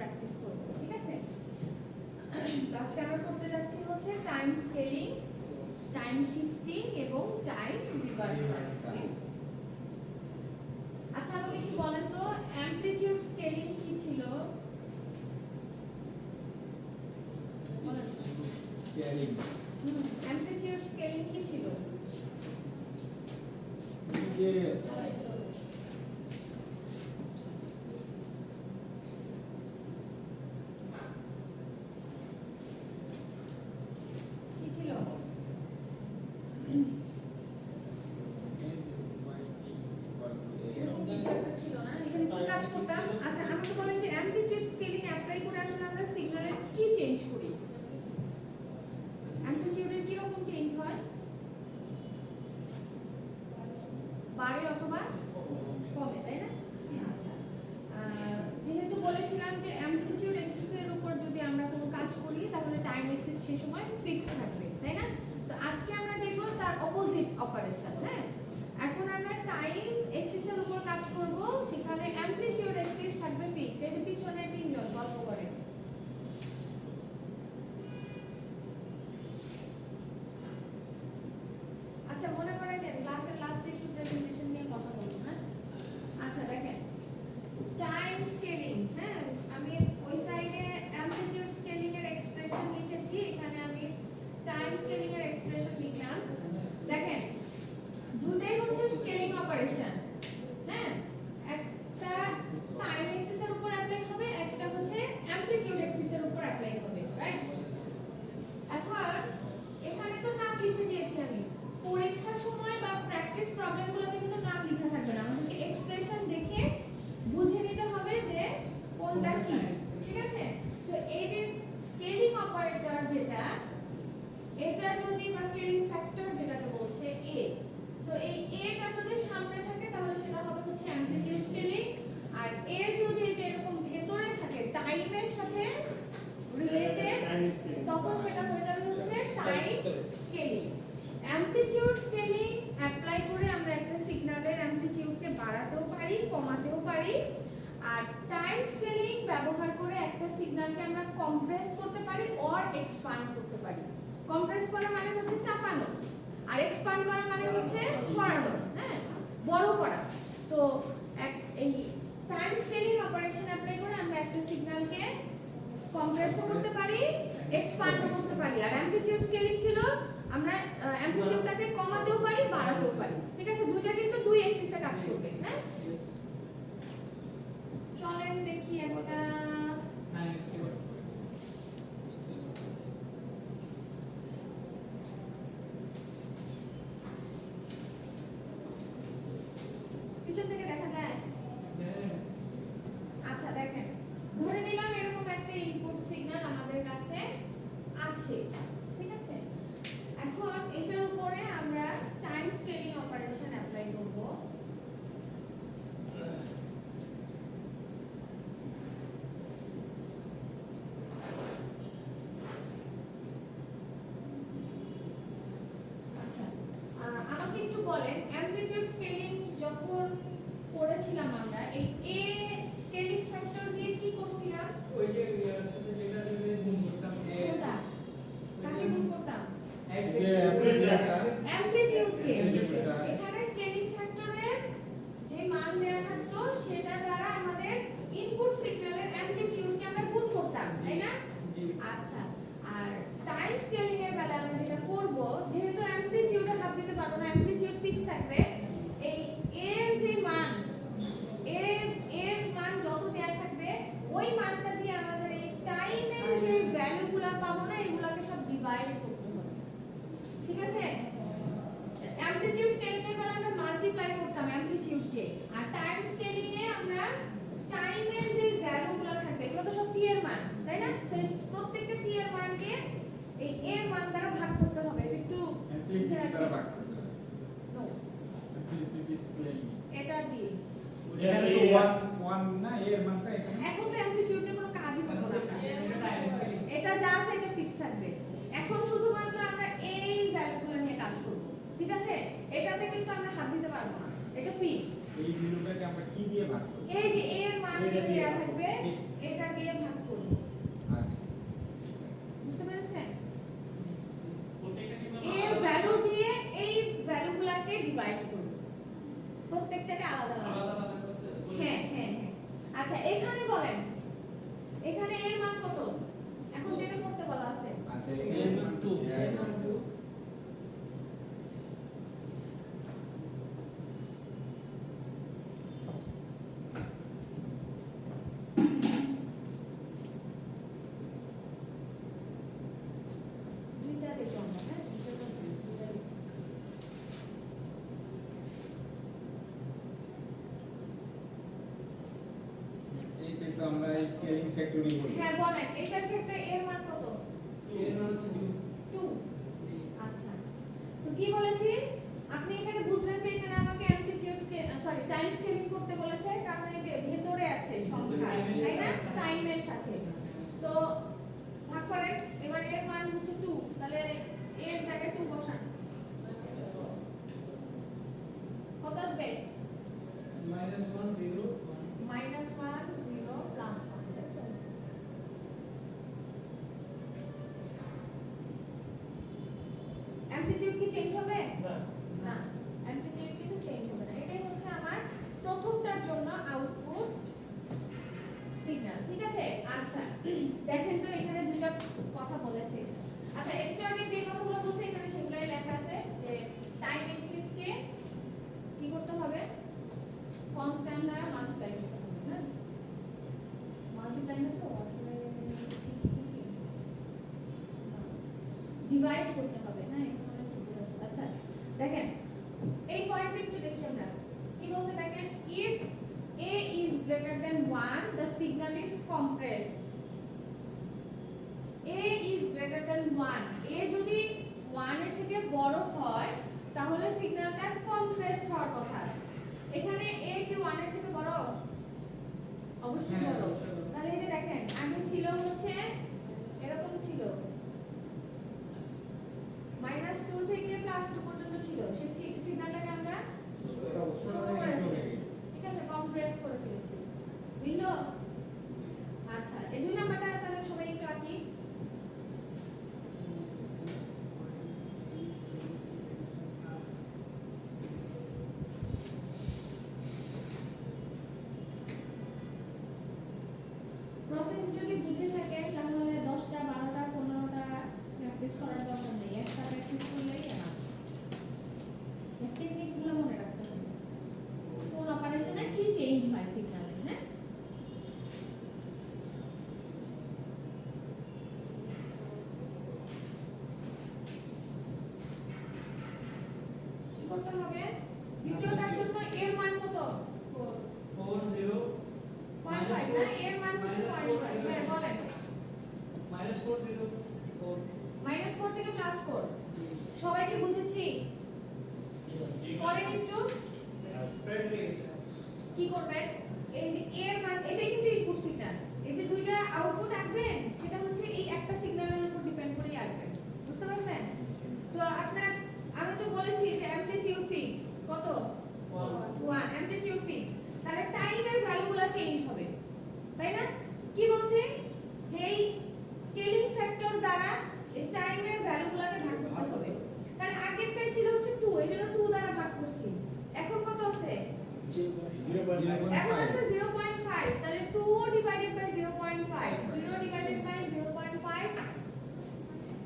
Practice করব, ঠিক আছে? তো আজকে আমরা করতে যাচ্ছি হচ্ছে টাইম স্কেলিং, টাইম শিফটিং এবং টাইম রিভার্সাল। আচ্ছা আমাকে একটু বলেন তো অ্যামপ্লিটিউড স্কেলিং কি ছিল? স্কেলিং অ্যামপ্লিটিউড স্কেলিং কি ছিল? যে কি ছিল? এরকম কিছু একটা ছিল না? এখানে কি কাজ করতাম? আচ্ছা আমাকে বলেন যে অ্যামপ্লিটিউড স্কেলিং অ্যাপ্লাই করে আসলে আমরা সিগন্যালের কি চেঞ্জ করি? অ্যামপ্লিটিউডের কি রকম চেঞ্জ হয়? বাড়ে অথবা কমে, তাই না? আচ্ছা যেহেতু বলেছিলাম যে অ্যামপ্লিটিউড এক্সিসের উপর যদি আমরা কোনো কাজ করি তাহলে টাইম এক্সিস সেই সময় ফিক্সড থাকবে, তাই না? তো আজকে আমরা দেখব তার অপোজিট অপারেশন। হ্যাঁ, এখন আমরা টাইম এক্সিসের উপর কাজ করব, সেখানে অ্যামপ্লিটিউড এক্সিস থাকবে ফিক্সড। এই যে পিছনে তিনজন গল্প করে। আচ্ছা মনে করে দেন ক্লাসের লাস্টে একটু প্রেজেন্টেশন নিয়ে কথা বলবো। হ্যাঁ আচ্ছা দেখেন টাইম স্কেলিং। হ্যাঁ আমি ওই সাইডে অ্যামপ্লিটিউড স্কেলিং এর এক্সপ্রেশন লিখেছি, এখানে আমি টাইম স্কেলিং এর এক্সপ্রেশন লিখলাম। দেখেন দুটোই হচ্ছে স্কেলিং অপারেশন। হ্যাঁ একটা টাইম এক্সিস এর উপর অ্যাপ্লাই হবে, একটা হচ্ছে অ্যামপ্লিটিউড এক্সিস এর উপর অ্যাপ্লাই হবে, রাইট? এখন এখানে তো নাম লিখে দিয়েছি আমি, পরীক্ষার সময় বা প্র্যাকটিস প্রবলেমগুলোতে কিন্তু নাম লেখা থাকবে না, আমাদেরকে এক্সপ্রেশন দেখে বুঝে নিতে হবে যে কোনটা কি, ঠিক আছে? সো এই যে স্কেলিং অপারেটর যেটা, এটা যদি বা স্কেলিং ফ্যাক্টর যেটাকে বলছে এ, সো এই এটা যদি সামনে থাকে তাহলে সেটা হবে হচ্ছে অ্যামপ্লিটিউড স্কেলিং, আর এ যদি যে এরকম ভেতরে থাকে টাইমের সাথে রিলেটেড তখন সেটা হয়ে যাবে হচ্ছে time scaling. Amplitude scaling apply করে আমরা একটা সিগন্যালের অ্যামপ্লিটিউডকে বাড়াতেও পারি কমাতেও পারি, আর টাইম স্কেলিং ব্যবহার করে একটা সিগন্যালকে আমরা কম্প্রেস করতে পারি অর এক্সপ্যান্ড করতে পারি। কম্প্রেস করা মানে হচ্ছে চাপানো, আর এক্সপ্যান্ড করা মানে হচ্ছে ছড়ানো, হ্যাঁ বড় করা। তো এই টাইম স্কেলিং অপারেশন অ্যাপ্লাই করে আমরা একটা সিগন্যালকে কম্প্রেসও করতে পারি এক্সপ্যান্ডও করতে পারি। আর অ্যামপ্লিটিউড স্কেলিং ছিল আমরা অ্যামপ্লিটিউডটাকে কমাতেও পারি বাড়াতেও পারি, ঠিক আছে? দুইটা কিন্তু দুই এক্সিসে কাজ করবে। হ্যাঁ চলেন দেখি একটা পিছন থেকে দেখা যায়। আচ্ছা দেখেন ধরে নিলাম এরকম একটা ইনপুট সিগন্যাল আমাদের কাছে আছে, ঠিক আছে? এখন এটার উপরে আমরা টাইম স্কেলিং অপারেশন অ্যাপ্লাই করব। আচ্ছা আমাকে একটু বলেন অ্যামপ্লিটিউড স্কেলিং যখন করেছিলাম আমরা এই এ স্কেলিং ফ্যাক্টর দিয়ে কি করছিলাম? ওই যে আসলে যেটা যদি গুণ করতাম কোনটা কাকে গুণ করতাম? অ্যামপ্লিটিউডটা অ্যামপ্লিটিউডকে। এখানে স্কেলিং ফ্যাক্টরের যে মান দেয়া থাকতো সেটা দ্বারা আমাদের ইনপুট সিগন্যালের অ্যামপ্লিটিউডকে আমরা গুণ করতাম, তাই না? আচ্ছা আর টাইম স্কেলিং এর বেলায় আমরা যেটা করব, যেহেতু অ্যামপ্লিটিউডে হাত দিতে পারবো না, অ্যামপ্লিটিউড ফিক্স থাকবে, এই এর যে মান এর মান যত দেয়া থাকবে ওই মানটা দিয়ে আমাদের এই টাইমের যে ভ্যালুগুলো পাবো না এগুলোকে সব ডিভাইড করতে হবে, ঠিক আছে? অ্যামপ্লিটিউড স্কেলিং এর বেলায় আমরা মাল্টিপ্লাই করতাম অ্যামপ্লিটিউডকে, আর টাইম স্কেলিং এ আমরা টাইমের যে ভ্যালুগুলো থাকবে এগুলো তো সব টি এর মান, তাই না? প্রত্যেকটা টি এর মানকে এই এর মান দ্বারা ভাগ করতে হবে। একটু অ্যামপ্লিটিউড দ্বারা ভাগ করতে হবে। নো অ্যামপ্লিটিউড স্কেলিং এটা দিয়ে এখানে তো 1 না এর মানটা এখানে এখন তো অ্যামপ্লিটিউডে কোনো কাজই করব না আমরা, এটা যা আছে এটা ফিক্স থাকবে। এখন শুধুমাত্র আমরা এই ভ্যালুগুলো নিয়ে কাজ করব, ঠিক আছে? এটাতে কিন্তু আমরা হাত দিতে পারবো না। এটা ফিক্স। এই ভ্যালুটাকে আমরা কি দিয়ে ভাগ করব? এই যে a এর মান এটা যেটা দিয়ে দেয়া ভাগ থাকবে করব। এটা দিয়ে ভাগ করব। আচ্ছা বুঝতে পেরেছেন? প্রত্যেকটা কি a এর ভ্যালু দিয়ে এই ভ্যালুগুলোকে ডিভাইড করব। প্রত্যেকটাকে আলাদা আলাদা। আলাদা আলাদা করতে হ্যাঁ হ্যাঁ হ্যাঁ। আচ্ছা এখানে বলেন এখানে এর মান কত? এখন যেটা করতে বলা আছে আচ্ছা a এর মান মান 2 এর মান 2 দুইটা দেখো আমরা হ্যাঁ দুইটা দেখো। এইটা তো আমরা স্কেলিং ফ্যাক্টরি বলি। হ্যাঁ বলেন এটার ক্ষেত্রে এর মান কত? এর মান হচ্ছে 2। আচ্ছা তো কি বলেছি আপনি এখানে বুঝলেন যে এখানে আমাকে অ্যামপ্লিটিউড সরি টাইম স্কেলিং করতে বলেছে কারণ এই যে ভেতরে আছে সংখ্যা তাই না টাইমের সাথে তো ভাগ করেন এবার এর মান হচ্ছে 2 তাহলে এর জায়গায় 2 বসান কত আসবে -1 0 -1 0 +1 অ্যামপ্লিটিউড কি চেঞ্জ হবে না না অ্যামপ্লিটিউড কিন্তু চেঞ্জ হবে না এটাই হচ্ছে আমার প্রথমটার জন্য আউটপুট সিগন্যাল ঠিক আছে আচ্ছা দেখেন তো এখানে দুটো কথা বলেছে আচ্ছা একটু আগে যে কথাগুলো বলছে এখানে সেগুলাই লেখা আছে যে টাইম এক্সিস কে কি করতে হবে কনস্ট্যান্ট দ্বারা মাল্টিপ্লাই করতে হবে হ্যাঁ মাল্টিপ্লাই না তো আসলে ডিভাইড করতে হবে হ্যাঁ এখানে অনেক কিছু আছে। আচ্ছা দেখেন এই পয়েন্টটা একটু দেখি আমরা কি বলছে দেখেন if a is greater than 1 the signal is compressed a is greater than 1 a যদি 1 এর থেকে বড় হয় তাহলে সিগন্যালটা কম্প্রেসড হওয়ার কথা এখানে a কি 1 এর থেকে বড় অবশ্যই হ্যাঁ, বড় অবশ্যই বড়। তাহলে এই যে দেখেন আগে ছিল হচ্ছে এরকম ছিল -2 থেকে +2 পর্যন্ত ছিল সেই সিগন্যালটাকে আমরা ছোট করে ফেলেছি ঠিক আছে কম্প্রেস করে ফেলেছি বুঝলো আচ্ছা এই দুই নাম্বারটা তাহলে সবাই একটু আঁকি প্রসেস যদি বুঝে থাকে তাহলে 10টা 12টা 15টা প্র্যাকটিস করার দরকার নেই একটা প্র্যাকটিস করলেই না টেকনিকগুলো মনে রাখতে হবে কোন অপারেশনে কি চেঞ্জ হয় সিগন্যালে হ্যাঁ কি করতে হবে দ্বিতীয়টার জন্য এর মান কত 4 0 0.5 না এর মান হচ্ছে 0.5 হ্যাঁ বলেন -4 0 4 -4 থেকে +4 সবাই কি বুঝেছি পরের একটু স্প্রেড হয়ে গেছে কি করবেন এই যে এর মান এটাই কিন্তু ইনপুট সিগন্যাল এই যে দুইটা আউটপুট আসবেন সেটা হচ্ছে এই একটা সিগন্যালের উপর ডিপেন্ড করেই আসবে বুঝতে পারছেন তো আপনার আমি তো বলেছি যে অ্যামপ্লিটিউড ফিক্স কত 1 অ্যামপ্লিটিউড ফিক্স তাহলে টাইমের ভ্যালুগুলো চেঞ্জ হবে তাই না কি বলছি যে এই স্কেলিং ফ্যাক্টর দ্বারা এই টাইমের ভ্যালুগুলোকে ভাগ করতে হবে তাহলে আগেরটা ছিল হচ্ছে 2 এইজন্য 2 দ্বারা ভাগ করছি এখন কত আছে এখন আছে 0.5 তাহলে 2 divided by 0.5 0 divided by 0.5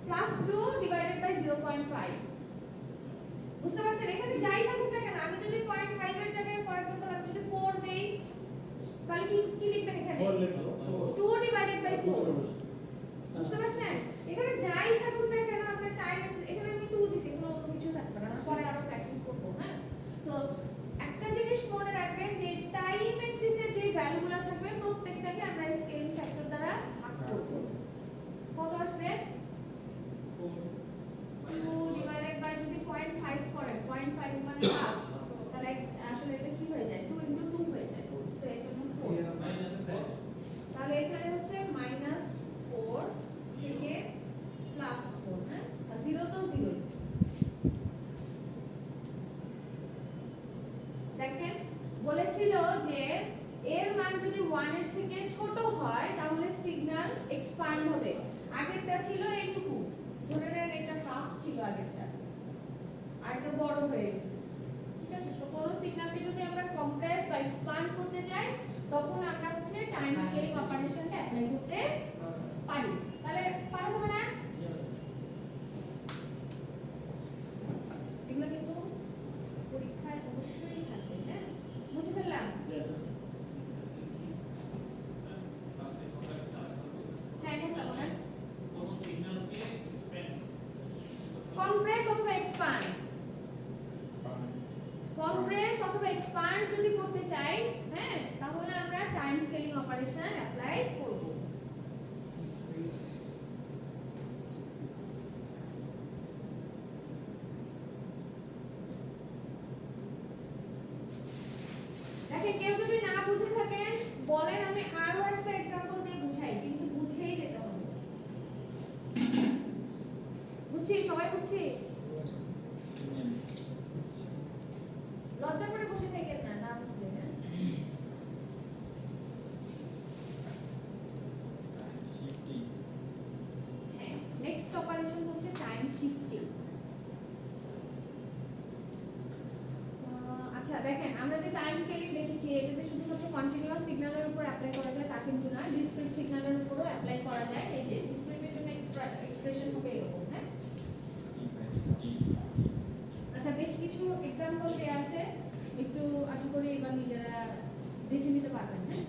plus 2 divided by 0.5 বুঝতে পারছেন এখানে যাই থাকুক না কেন আমি যদি 0.5 এর জায়গায় ফর एग्जांपल আমি যদি 4 দেই তাহলে কি লিখবেন এখানে 2 ডিভাইডেড বাই 4 বুঝতে পারছেন এখানে যাই থাকুক না কেন আপনার টাইম এখানে আমি 2 দিছি কোনো কিছু থাকবে না আমরা পরে আরো প্র্যাকটিস করব হ্যাঁ তো একটা জিনিস মনে রাখবেন যে টাইম এক্সিসে যে ভ্যালুগুলো থাকবে প্রত্যেকটাকে আমরা স্কেলিং ফ্যাক্টর দ্বারা ভাগ করব কত আসবে 2 ডিভাইডেড বাই যদি 0.5 করেন 0.5 মানে হাফ তাহলে আসলে এটা কি হয়ে যায় 2 ইনটু 2 হয়ে যায় সো এর জন্য 4 তাহলে এখানে হচ্ছে -4 থেকে +4 হ্যাঁ আর 0 তো 0 দেখেন বলেছিল যে এর মান যদি 1 এর থেকে ছোট হয় তাহলে সিগন্যাল এক্সপ্যান্ড হবে। আগেরটা ছিল এইটুকু, ধরে নেন এটা হাফ ছিল আগেরটা, আর এটা বড় হয়ে গেছে। ঠিক আছে, তো কোন সিগন্যালকে যদি আমরা কম্প্রেস বা এক্সপ্যান্ড করতে চাই তখন আমরা হচ্ছে টাইম স্কেলিং অপারেশনটা অ্যাপ্লাই করতে পারি। তাহলে পারা যাবে না? এগুলো কিন্তু পরীক্ষায় অবশ্যই থাকবে। হ্যাঁ, বুঝে ফেললাম? হ্যাঁ, এখন বলেন কোন সিগন্যালকে এক্সপ্যান্ড কম্প্রেস অথবা এক্সপ্যান্ড, কম্প্রেস অথবা এক্সপ্যান্ড যদি করতে চাই, হ্যাঁ, তাহলে আমরা টাইম স্কেলিং অপারেশন অ্যাপ্লাই করব। দেখেন কেউ যদি না বুঝে থাকেন বলেন, আমি আরো একটা एग्जांपल দিয়ে বুঝাই, কিন্তু বুঝেই যেতে হবে। বুঝছি? সবাই বুঝছি? লজ্জা করে বসে থাকেন না, না বুঝলে। হ্যাঁ, হ্যাঁ, নেক্সট অপারেশন হচ্ছে টাইম শিফটিং। আচ্ছা দেখেন, আমরা যে টাইম স্কেলিং দেখেছি এটাতে শুধুমাত্র কন্টিনিউয়াস সিগন্যালের উপর অ্যাপ্লাই করা যায় তা কিন্তু না, ডিসক্রিট সিগন্যালের উপরও অ্যাপ্লাই করা যায়। এই যে ডিসক্রিটের জন্য এক্সপ্রেশন হবে এরকম। হ্যাঁ, আচ্ছা বেশ কিছু एग्जांपल দেয়া আছে, একটু আশা করি এবার নিজেরা দেখে নিতে পারবেন। হ্যাঁ,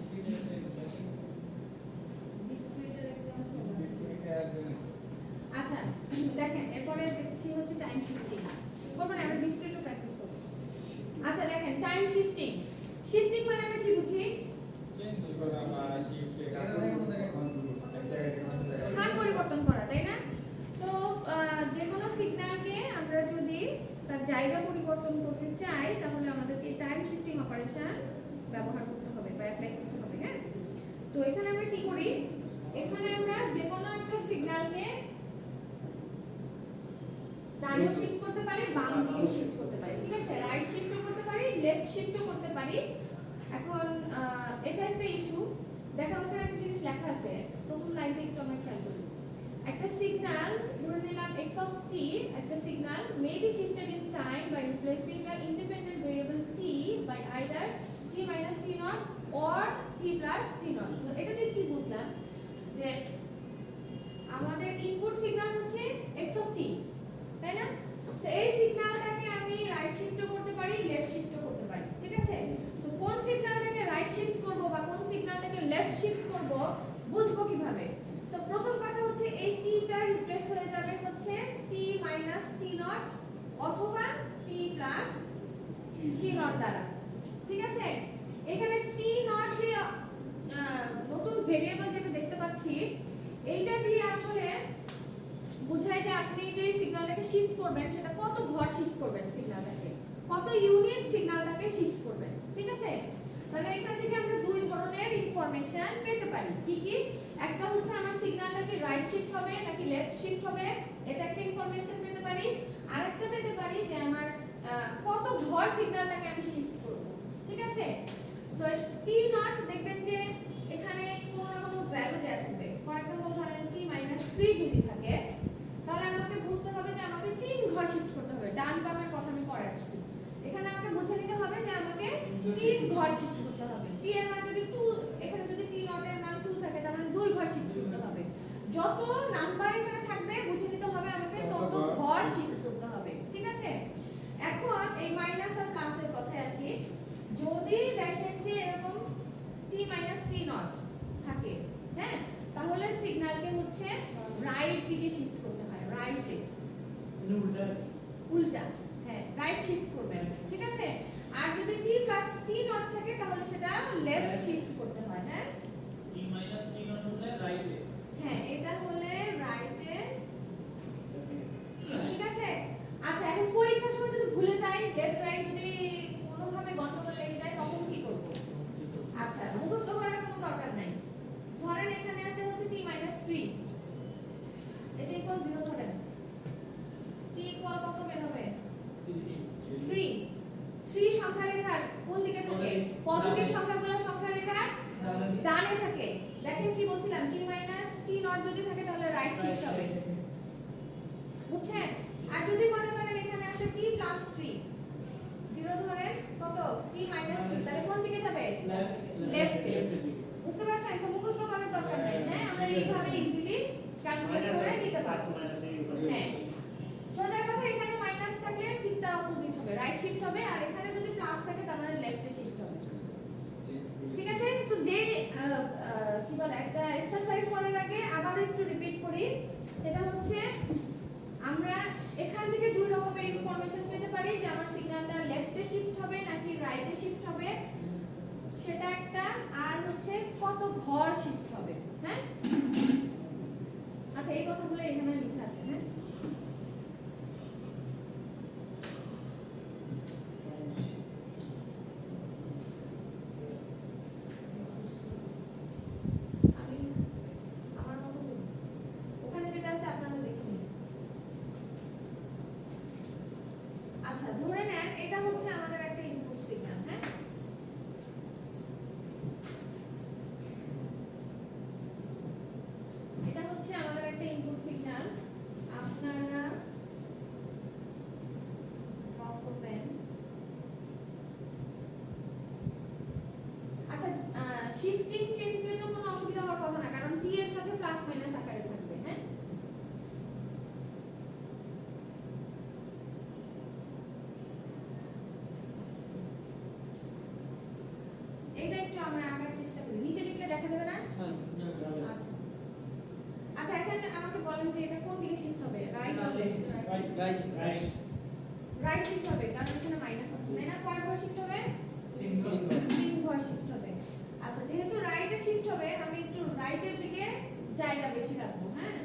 ডিসক্রিটের एग्जांपल। আচ্ছা দেখেন, এরপরে দেখছি হচ্ছে টাইম শিফটিং। করব না, আমরা ডিসক্রিটও প্র্যাকটিস করব। আচ্ছা দেখেন, টাইম শিফটিং, শিফটিং মানে আমরা কি বুঝি? চেঞ্জ করা বা শিফট স্থান পরিবর্তন করা, তাই না? তো যে কোনো সিগন্যালকে আমরা যদি তার জায়গা পরিবর্তন করতে চাই তাহলে আমাদেরকে টাইম শিফটিং অপারেশন ব্যবহার করতে হবে বা অ্যাপ্লাই করতে হবে। হ্যাঁ, তো এখানে আমরা কি করি, এখানে আমরা যে কোনো একটা সিগন্যালকে ডানেও শিফট করতে পারি, বাম দিকেও শিফট করতে পারি। ঠিক আছে, রাইট শিফটও করতে পারি, লেফট শিফটও করতে পারি। এখন এটা একটা ইস্যু। দেখো ওখানে একটা জিনিস লেখা আছে, প্রথম লাইনটা একটু আমরা খেয়াল করি। একটা সিগন্যাল ধরে নিলাম x of t, একটা signal may be shifted in time by replacing the independent variable t by either t minus t naught or t plus t naught। তো এটা দিয়ে কি বুঝলাম, যে আমাদের ইনপুট সিগন্যাল হচ্ছে x of t, তাই না? তো এই সিগন্যালটাকে আমি রাইট শিফটও করতে পারি, লেফট শিফটও করতে পারি। ঠিক আছে, তো কোন সিগন্যালটাকে রাইট শিফট করব বা কোন সিগন্যালটাকে লেফট শিফট করব বুঝবো কিভাবে? তো প্রথম কথা হচ্ছে এই t টা রিপ্লেস হয়ে যাবে হচ্ছে t minus t naught অথবা t plus t naught দ্বারা। ঠিক আছে, এখানে t naught যে নতুন ভেরিয়েবল যেটা দেখতে পাচ্ছি, এইটা দিয়ে আসলে বুঝায় যে আপনি যে সিগন্যালটাকে শিফট করবেন সেটা কত ঘর শিফট করবেন, সিগন্যালটাকে কত ইউনিট সিগন্যালটাকে শিফট করবেন। ঠিক আছে, তাহলে এখান থেকে আমরা দুই ধরনের ইনফরমেশন পেতে পারি। কি কি? একটা হচ্ছে আমার সিগন্যালটা কি রাইট শিফট হবে নাকি লেফট শিফট হবে, এটা একটা ইনফরমেশন পেতে পারি। আরেকটা পেতে পারি যে আমার কত ঘর সিগন্যালটাকে আমি শিফট করব। ঠিক আছে, সো t নট দেখবেন যে এখানে কোনো না কোনো ভ্যালু দেয়া থাকবে। ফর एग्जांपल ধরেন t - 3 যদি থাকে তাহলে আমাকে বুঝতে হবে যে আমাকে 3 ঘর শিফট করতে হবে। ডান বামের কথা আমি পরে আসছি। এখানে আমাকে বুঝে নিতে হবে যে আমাকে 3 ঘর শিফট করতে হবে। t এর মান যদি 2, এখানে যদি t নট এর মান 2 থাকে তাহলে 2 ঘর শিফট করতে হবে। যত নাম্বার এখানে থাকবে বুঝে নিতে হবে আমাকে তত ঘর শিফট করতে হবে। ঠিক আছে, এখন এই মাইনাস আর প্লাসের কথায় আসি। যদি দেখেন যে এরকম t - t নট থাকে, হ্যাঁ, তাহলে সিগন্যালকে হচ্ছে রাইট দিকে শিফট করতে হয়, রাইটে, উল্টা উল্টা। হ্যাঁ, রাইট শিফট করবেন। ঠিক আছে, আর যদি t + t নট থাকে তাহলে সেটা লেফট শিফট করতে হয়। হ্যাঁ, t minus t naught হলে রাইটে। হ্যাঁ, এটা হলে রাইটে। ঠিক আছে, আচ্ছা এখন পরীক্ষার সময় যদি ভুলে যাই, লেফট রাইট যদি কোনোভাবে গন্ডগোল লেগে যায় তখন কি করব? আচ্ছা, মুখস্থ করার কোনো দরকার নাই। ধরেন এখানে আছে হচ্ছে t - 3, এটা ইকুয়াল 0 ধরেন। t ইকুয়াল কত বের হবে? 3 সংখ্যা রেখার কোন দেখেন কি বলছিলাম, t মাইনাস t নট যদি থাকে তাহলে রাইট শিফট হবে, বুঝছেন? আর যদি মনে করেন এখানে আসে t প্লাস 3, 0 ধরেন কত t মাইনাস 3, তাহলে কোন দিকে যাবে? লেফটে। বুঝতে পারছেন? সব মুখস্থ করার দরকার নেই, হ্যাঁ আমরা এইভাবে ইজিলি ক্যালকুলেট করে নিতে পারবো। হ্যাঁ, সোজা কথা, এখানে মাইনাস থাকলে ঠিক তার অপোজিট হবে, রাইট শিফট হবে, আর এখানে যদি প্লাস থাকে তার মানে লেফটে শিফট হবে। ঠিক আছে? সো যে কি বলে, একটা এক্সারসাইজ করার আগে আবার একটু রিপিট করি, সেটা হচ্ছে আমরা এখান থেকে দুই রকমের ইনফরমেশন পেতে পারি যে আমার সিগন্যালটা লেফটে শিফট হবে নাকি রাইটে শিফট হবে, সেটা একটা, আর হচ্ছে কত ঘর শিফট হবে। হ্যাঁ, আচ্ছা এই কথাগুলো এখানে লেখা আছে। হ্যাঁ, আমি আমার মতো করি, ওখানে যেটা আছে আপনারা দেখে নিন। আচ্ছা ধরে নেন এটা হচ্ছে আমাদের একটা ইনপুট সিগন্যাল। হ্যাঁ, এটা হচ্ছে আমাদের একটা ইনপুট সিগন্যাল, আপনারা ড্র করবেন। আচ্ছা শিফটিং চেঞ্জে তো কোনো অসুবিধা হওয়ার কথা না, কারণ টি এর সাথে প্লাস মাইনাস আকারে থাকবে। হ্যাঁ, এটা একটু আমরা আঁকার চেষ্টা করি, নিচে লিখলে দেখা যাবে না? আচ্ছা আচ্ছা, এখানে আমাকে বলেন যে এটা কোন দিকে শিফট হবে, রাইট হবে? রাইট শিফট হবে, কারণ এখানে মাইনাস আছে, তাই না? কয় ঘর শিফট হবে? 3 ঘর শিফট হবে। আচ্ছা যেহেতু রাইটে শিফট হবে, আমি একটু রাইটের দিকে জায়গা বেশি রাখবো। হ্যাঁ,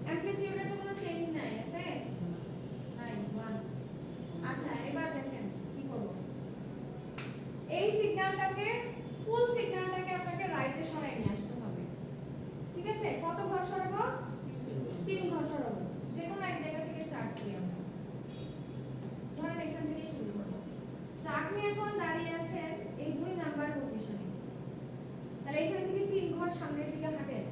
অ্যামপ্লিটিউডে তো কোনো চেঞ্জ নাই, আছে? নাই, 1। আচ্ছা এবার দেখেন কি করব, এই সিগন্যালটাকে, ফুল সিগন্যালটাকে আপনাকে রাইটে সরাই নিয়ে আসতে হবে। ঠিক আছে? কত ঘর সরাবো? 3 ঘর সরাবো। যে কোনো এক জায়গা থেকে স্টার্ট করি আমরা, ধরেন এখান থেকে শুরু করব। তো আপনি এখন দাঁড়িয়ে আছেন এই 2 নাম্বার পজিশনে, তাহলে এখান থেকে 3 ঘর সামনের দিকে হাঁটেন,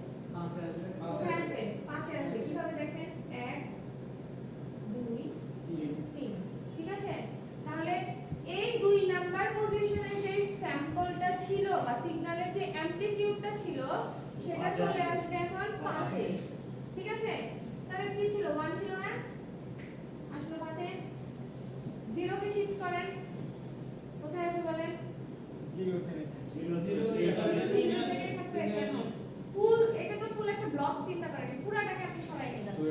কোথায় আসবে? 5 এ আসবে। কিভাবে দেখেন? 1 2 3। ঠিক আছে? তাহলে এই 2 নাম্বার পজিশনে যে স্যাম্পলটা ছিল বা সিগন্যালের যে অ্যামপ্লিটিউডটা ছিল সেটা চলে আসবে এখন 5 এ। ঠিক আছে? তাহলে কি ছিল? 1 ছিল না? আসলে 5 এ 0 কে শিফট করেন, কোথায় আসবে বলেন? 0 এখানে 0 জায়গায় থাকবে কেন? ফুল, এটা তো ফুল একটা ব্লক চিন্তা করেন, পুরাটাকে আপনি সরাই নিয়ে যাচ্ছেন।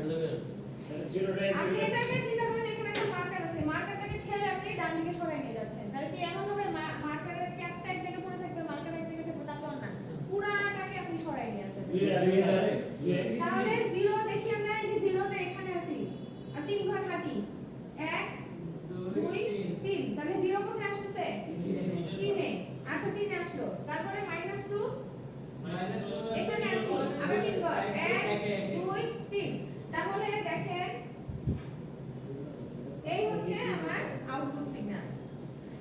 আপনি এটাকে চিন্তা করেন, এখানে একটা মার্কার আছে, মার্কারটাকে ঠেলে আপনি ডান দিকে সরাই নিয়ে যাচ্ছেন, তাহলে কি এমন হবে মার্কারের একটা এক জায়গায় পড়ে থাকবে, মার্কার এক জায়গায় থাকবে? তা তো না, পুরাটাকে আপনি সরাই নিয়ে যাচ্ছেন। তাহলে 0 দেখি আমরা, এই যে 0 তে এখানে আছি, আর 3 ঘর হাঁটি, 1 2 3, তাহলে 0 কোথায় আসছে? 3 এ। আচ্ছা 3 এ আসলো, তারপরে -2 এখানে আছে, আবার 3 ঘর, 1 2 3। তাহলে দেখেন এই হচ্ছে আমার আউটপুট সিগন্যাল।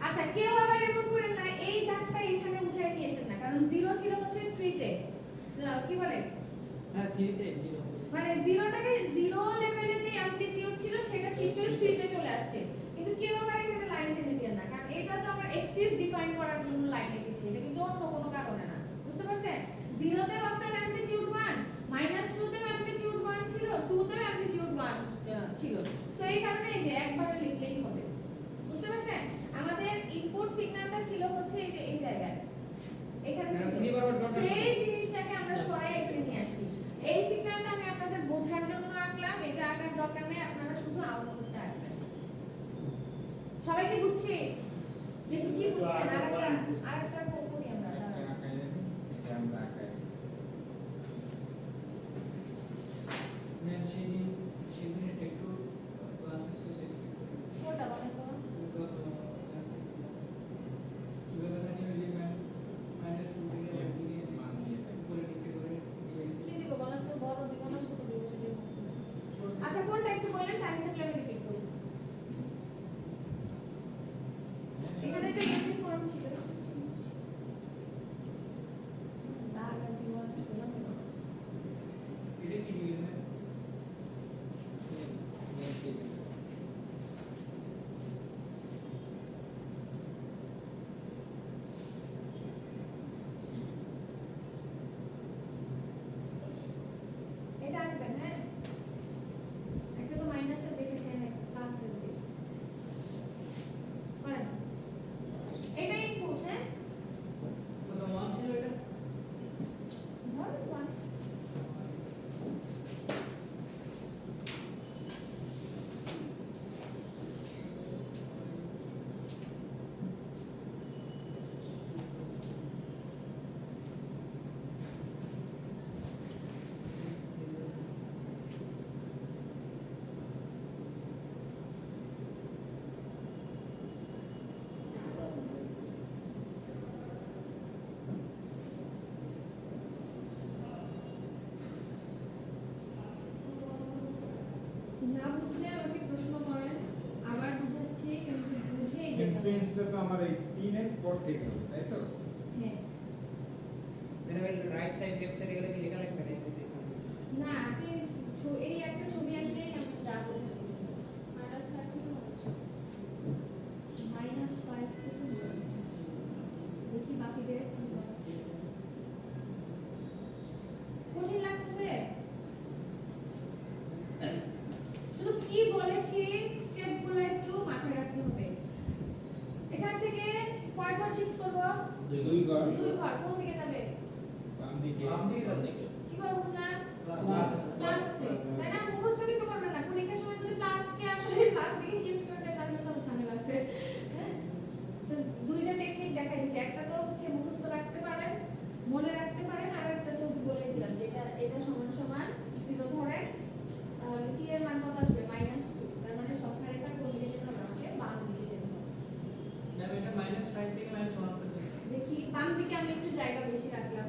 আচ্ছা কেউ আবার এমন করেন না এই দাগটা এখানে উঠায় নিয়েছেন না, কারণ 0 ছিল হচ্ছে 3 তে, কি বলে? হ্যাঁ 3 তে 0, মানে 0টাকে 0 লেভেলে যে অ্যামপ্লিটিউড ছিল সেটা শিফট হয়ে 3 তে চলে আসছে, কিন্তু কেউ আবার এখানে লাইন টেনে দেন না, কারণ এটা তো আমার এক্সিস ডিফাইন করার জন্য লাইন রেখেছি, এটা কিন্তু অন্য কোনো কারণে না। বুঝতে পারছেন? 0 তেও আপনার অ্যামপ্লিটিউড 1, -2 তেও অ্যামপ্লিটিউড 1 ছিল, 2 তেও অ্যামপ্লিটিউড 1 ছিল। সো এই কারণে এই যে একবারে লিখলেই হবে। বুঝতে পারছেন? আমাদের ইনপুট সিগন্যালটা ছিল হচ্ছে এই যে এই জায়গায়, এখানে ছিল, সেই জিনিসটাকে আমরা সরাই এখানে নিয়ে আসছি। এই সিগন্যালটা আমি আপনাদের বোঝার জন্য আঁকলাম, এটা আঁকার দরকার নেই, আপনারা শুধু আউটপুটটা আঁকবেন। সবাই কি বুঝছি? দেখি কি বুঝছেন? আরেকটা করি আমরা। চেঞ্জটা তো আমার এই 3 এর পর থেকে হবে, তাই তো? হ্যাঁ মানে রাইট সাইড লেফট সাইড এগুলো কি লেখা রাখবেন এমনিতে? না আপনি এই একটা ছবি আঁকলেই আমি যা বোঝাতে -5 থেকে হচ্ছে -5 থেকে দেখি বাকিদের কঠিন লাগছে শুধু কি বলেছি স্টেপগুলো একটু মাথায় রাখতে হবে এখান থেকে কয়বার শিফট করব 2 ঘর 2 ঘর কোন দিকে যাবে বাম দিকে কিভাবে বুঝলাম প্লাস প্লাস আছে তাই না মুখস্থ কিন্তু করবেন না পরীক্ষার সময় যদি প্লাস কে আসলে প্লাস দিকে শিফট করে দেয় তাহলে তো ঝামেলা আছে হ্যাঁ তো দুইটা টেকনিক দেখাই দিয়েছি একটা তো হচ্ছে মুখস্থ রাখতে পারেন মনে রাখতে পারেন আর একটা তো বলে দিলাম যে এটা সমান সমান 0 ধরেন তাহলে t এর মান কত আসবে -2 তার মানে সক্ষরেখার কোন দিকে যেতে হবে আমাকে বাম দিকে যেতে হবে ম্যাম এটা -5 থেকে -1 পর্যন্ত দেখি বাম দিকে আমি একটু জায়গা বেশি রাখলাম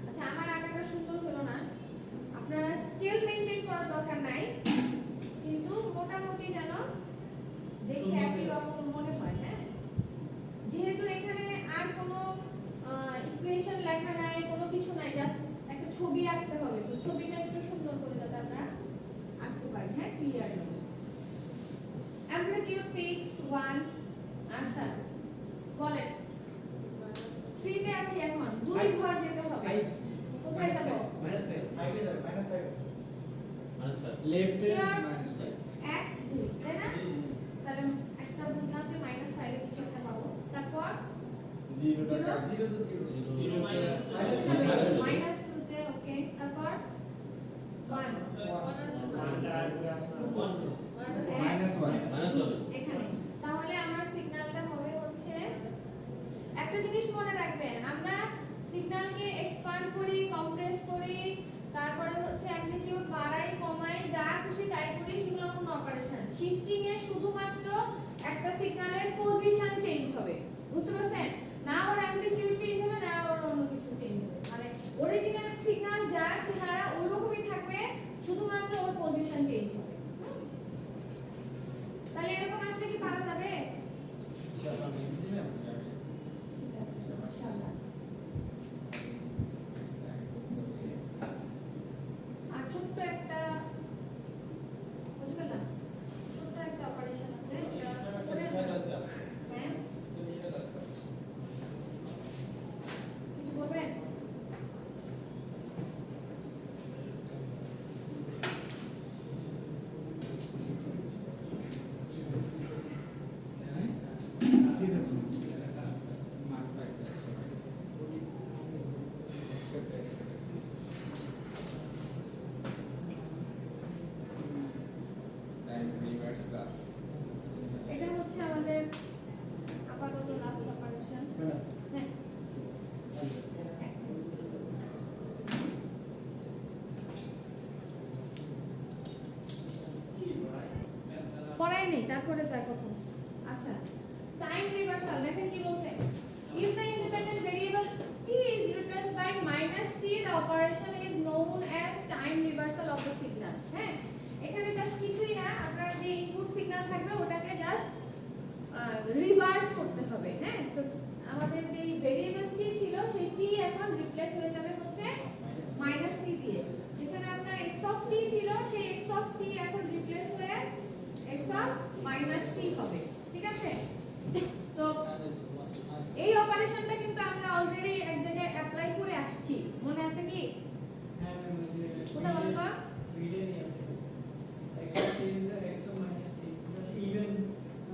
আচ্ছা আমার আঁকাটা সুন্দর হলো না আপনারা স্কেল মেইনটেইন করার দরকার নাই কিন্তু মোটামুটি যেন দেখে একই রকম মনে হয় হ্যাঁ যেহেতু এখানে আর কোনো ইকুয়েশন লেখা নাই কোনো কিছু নাই জাস্ট একটা ছবি আঁকতে হবে তো ছবিটা একটু সুন্দর করে যাতে আমরা আঁকতে পারি হ্যাঁ ক্লিয়ারলি অ্যামপ্লিটিউড ফিক্সড 1 আচ্ছা বলেন 3 তে আছি এখন 2 ঘর যেতে হবে কোথায় যাব -5 5 এ যাবে -5 লেফট এ Sure. -5 এক দুই তাই না তাহলে একটা বুঝলাম যে -5 এ কিছু একটা পাবো তারপর 0 টাকা 0 to 0 0 -2 তে ওকে তারপর 1 -1 এখানে তাহলে আমার সিগন্যালটা হবে হচ্ছে একটা জিনিস মনে রাখবেন আমরা সিগন্যালকে এক্সপ্যান্ড করি কম্প্রেস করি তারপরে হচ্ছে অ্যামপ্লিটিউড বাড়াই কমাই যা খুশি তাই করি সেগুলো কোনো অপারেশন শিফটিং এ শুধুমাত্র একটা সিগন্যালের পজিশন চেঞ্জ হবে বুঝতে পারছেন না ওর অ্যামপ্লিটিউড চেঞ্জ হবে না ওর অন্য কিছু চেঞ্জ হবে মানে অরিজিনাল সিগন্যাল যা চেহারা ওইরকমই থাকবে শুধুমাত্র ওর পজিশন চেঞ্জ হবে তাহলে এরকম আসলে কি পারা যাবে ঠিক আছে ইনশাআল্লাহ আর ছোট্ট একটা বুঝতে পারলাম ছোট্ট একটা অপারেশন আছে এটা করে হ্যাঁ কিছু বলবেন এটা হচ্ছে আমাদের আপাতত লাস্ট অপারেশন হ্যাঁ পড়াই নেই তারপরে যার কথা আচ্ছা টাইম রিভার্সাল দেখেন কি বলছে if the independent variable t is replaced by -t the operation is known as time reversal of the signal হ্যাঁ এখানে জাস্ট কিছুই না আপনার যে ইনপুট সিগন্যাল থাকবে ওটাকে জাস্ট রিভার্স করতে হবে হ্যাঁ তো আমাদের যে ভেরিয়েবল t ছিল সেই t এখন রিপ্লেস হয়ে যাবে হচ্ছে -t দিয়ে যেখানে আপনার x of t ছিল সেই x of t এখন রিপ্লেস হয়ে x of -t হবে ঠিক আছে তো এই অপারেশনটা কিন্তু আমরা অলরেডি এক জায়গায় অ্যাপ্লাই করে আসছি মনে আছে কি হ্যাঁ ম্যাম কোথায় বলতো ভিডিও নিয়ে আসছে x even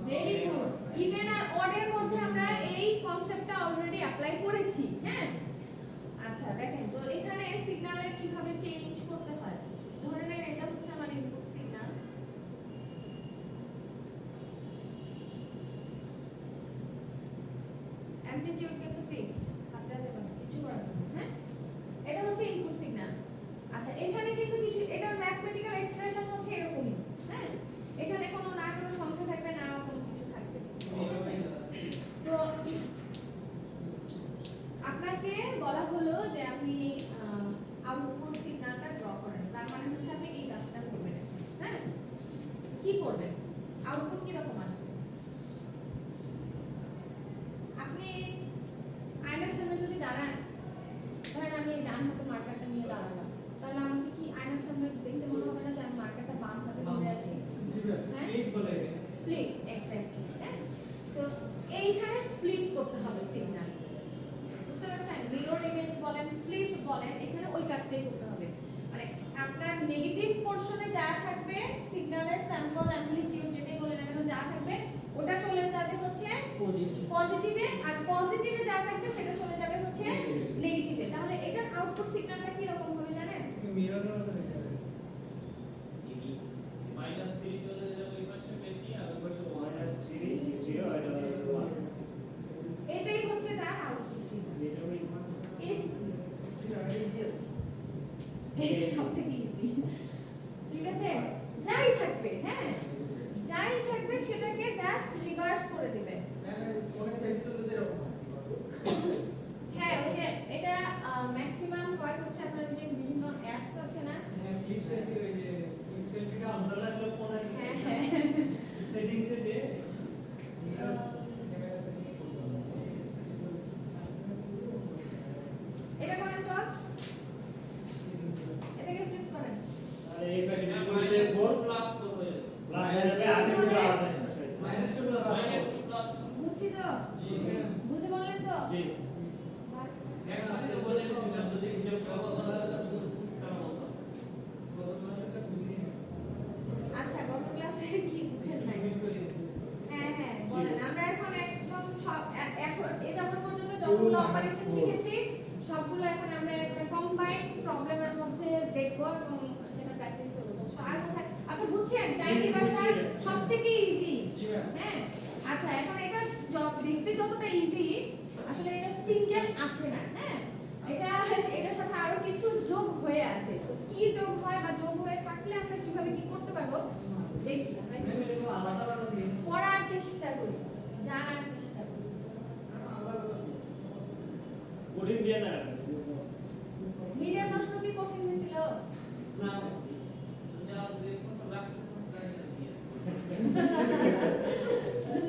very good even আর অড এর মধ্যে আমরা এই কনসেপ্টটা অলরেডি অ্যাপ্লাই করেছি হ্যাঁ আচ্ছা দেখেন তো এখানে সিগন্যালের কিভাবে চেঞ্জ করতে হয় ধরে নেন এটা হচ্ছে আমার ইনপুট সিগন্যাল অ্যামপ্লিটিউড কিন্তু ফিক্সড হাতে যাবে কিছু করার নেই হ্যাঁ এটা হচ্ছে ইনপুট সিগন্যাল আচ্ছা এখানে কিন্তু কিছু এটার ম্যাথমেটিক্যাল এক্সপ্রেশন হচ্ছে এরকমই হ্যাঁ এখানে কোনো না কোনো সংখ্যা থাকবে না কোনো কিছু থাকবে তো আপনাকে বলা হলো যে আপনি আউটপুট সিগন্যালটা ড্র করেন তার মানে হচ্ছে আপনি কি করবেন? আউটপুট কি রকম আসবে? আপনি আয়নার সামনে যদি দাঁড়ান, ধরেন আমি ডান হাতে মার্কারটা নিয়ে দাঁড়ালাম, তাহলে আমাকে কি আয়নার সামনে দেখতে মনে হবে না যে আমি মার্কারটা বাম হাতে ধরে আছি? হ্যাঁ, ফ্লিপ বলে এটা। Flip, exactly. হ্যাঁ, সো এইখানে ফ্লিপ করতে হবে সিগন্যাল। বুঝতে পারছেন? মিরর ইমেজ বলেন, ফ্লিপ বলেন, এখানে ওই কাজটাই করতে হবে। মানে আপনার নেগেটিভ পোরশনে যা থাকবে, সিগন্যালের স্যাম্পল অ্যামপ্লিটিউড যেটাই বলেন না কেন যা থাকবে, ওটা চলে যাবে হচ্ছে পজিটিভে, আর পজিটিভে যা থাকবে সেটা চলে যাবে হচ্ছে নেগেটিভে। তাহলে এটার আউটপুট সিগন্যালটা কি রকম হবে জানেন? মিররের মতো হয়ে যাবে। -3 চলে যাবে ওই পাশে বেশি, আর ওই পাশে -3 0 এটা হচ্ছে 1 এটাই হচ্ছে তার আউটপুট সিগন্যাল। এটা সবথেকে ইজি। ঠিক আছে, যাই থাকবে, হ্যাঁ যাই থাকবে সেটাকে জাস্ট রিভার্স করে দিবেন। হ্যাঁ, ওই যে এটা ম্যাক্সিমাম হয় হচ্ছে আপনার যে বিভিন্ন অ্যাপস আছে না, হ্যাঁ, ফ্লিপ সেলফি ওই যে ফ্লিপ সেলফিটা আমরা লাগলো ফোনে হ্যাঁ হ্যাঁ সেটিংসে যে মিরর এটা করেন তো, এটাকে ফ্লিপ করেন। আর এই পাশে -4 4 প্লাস তো হয়ে যাবে। প্লাস হয়ে যাবে আগে দুটো আছে -2 প্লাস -2 প্লাস বুঝছি তো, জি বুঝে বললেন তো? জি বাহ। এক ক্লাসে বলে দিয়েছিলাম যদি হিসাব করো তাহলে সারা বলতাম কত ক্লাসেরটা বুঝিনি আচ্ছা, গত ক্লাসে কি বুঝেন নাই? পেমেন্ট করি হ্যাঁ হ্যাঁ বলেন। আমরা এখন একদম সব এখন এই যাবত পর্যন্ত যতগুলো অপারেশন শিখেছি সবগুলো এখন আমরা একটা কম্বাইন্ড প্রবলেমের মধ্যে দেখব এবং সেটা প্র্যাকটিস করব। আর কোথায়? আচ্ছা বুঝছেন, টাইম রিভার্সাল সবথেকে ইজি। হ্যাঁ, আচ্ছা এখন এটা দেখতে যতটা ইজি, আসলে এটা সিঙ্গেল আসে না। হ্যাঁ, এটা এটার সাথে আরো কিছু যোগ হয়ে আসে। তো কি যোগ হয় বা যোগ হয়ে থাকলে আমরা কিভাবে কি করতে পারবো দেখি। আমরা একটু আলাদা আলাদা দিয়ে পড়ার চেষ্টা করি, জানার চেষ্টা করি। কোডিং দিয়ে না মিডের প্রশ্ন কি কঠিন হয়েছিল? না যা দেখো সব রাখতে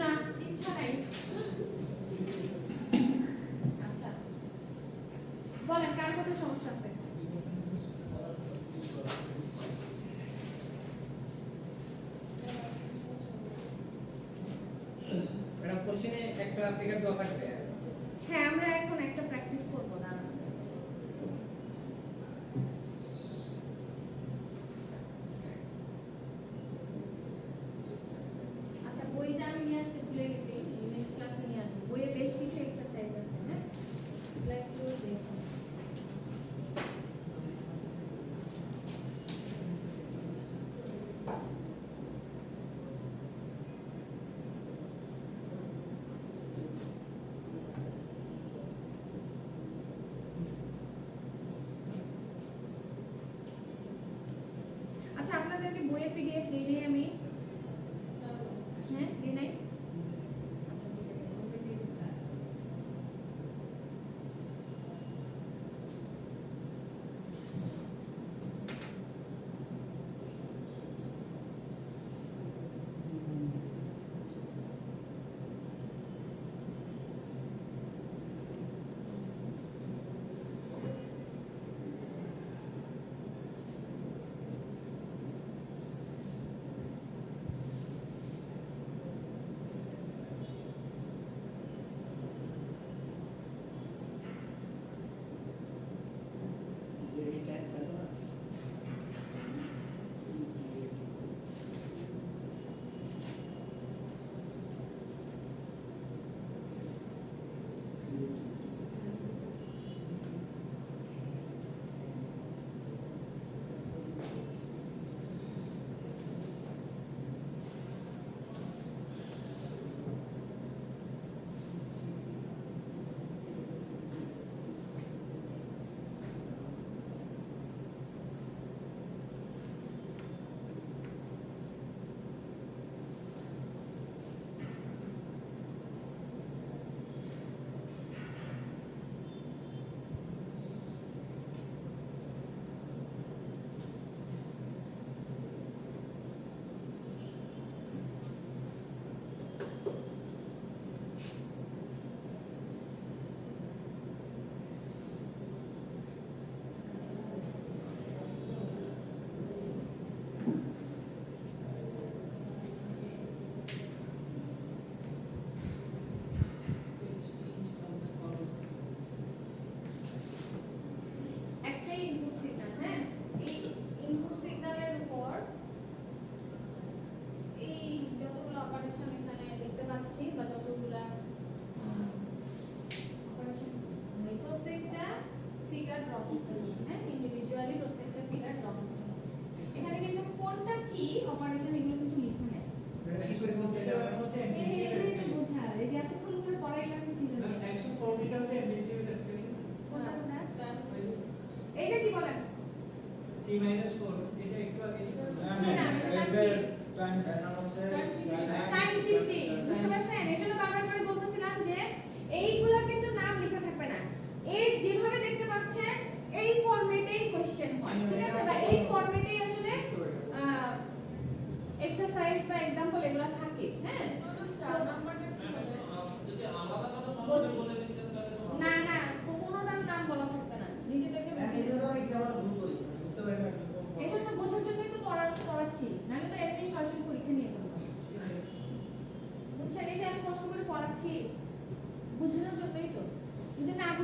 না, ইচ্ছা নাই। আচ্ছা বলেন, কার কোথায় সমস্যা আছে? ম্যাডাম কোশ্চেনে একটা ফিগার দেওয়া থাকবে। হ্যাঁ, আমরা এখন একটা প্র্যাকটিস করবো না। আচ্ছা, বইটা আমি নিয়ে আসতে ভুলে গেছি, নেক্সট ক্লাসে নিয়ে আসবো। বইয়ে বেশ কিছু এক্সারসাইজ আছে। হ্যাঁ, এগুলো একটু দেখুন। আচ্ছা, আপনাদেরকে বইয়ের পিডিএফ দিই আমি। হ্যাঁ, দিই নাই? আচ্ছা ঠিক আছে, বইটা দিয়ে দিই।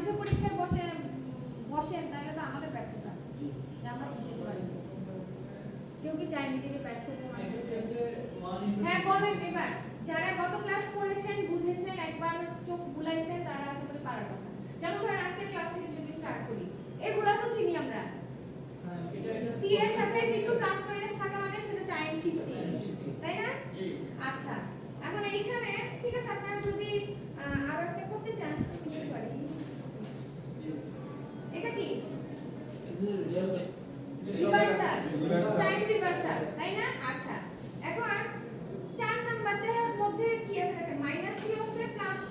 বুঝে পরীক্ষায় বসেন তাহলে তো আমাদের ব্যর্থতা যে আমরা বুঝতে পারি না। কেউ কি চায় নিজেকে ব্যর্থ প্রমাণ করতে? হ্যাঁ বলেন এবার, যারা গত ক্লাস করেছেন বুঝেছেন একবার চোখ বুলাইছেন তারা আশা করি পারার কথা। যেমন ধরেন আজকের ক্লাস থেকে যদি স্টার্ট করি, এগুলা তো চিনি আমরা। টি এর সাথে কিছু প্লাস মাইনাস থাকা মানে সেটা টাইম শিফটিং, তাই না? আচ্ছা, এখন এইখানে ঠিক আছে, আপনারা যদি আরো একটা করতে চান করতে পারি। এটা কি রিভার্সাল, টাইম রিভার্সাল, তাই না? আচ্ছা, এখন 4 নাম্বারটার মধ্যে কি আছে দেখেন, মাইনাস কি আছে, প্লাস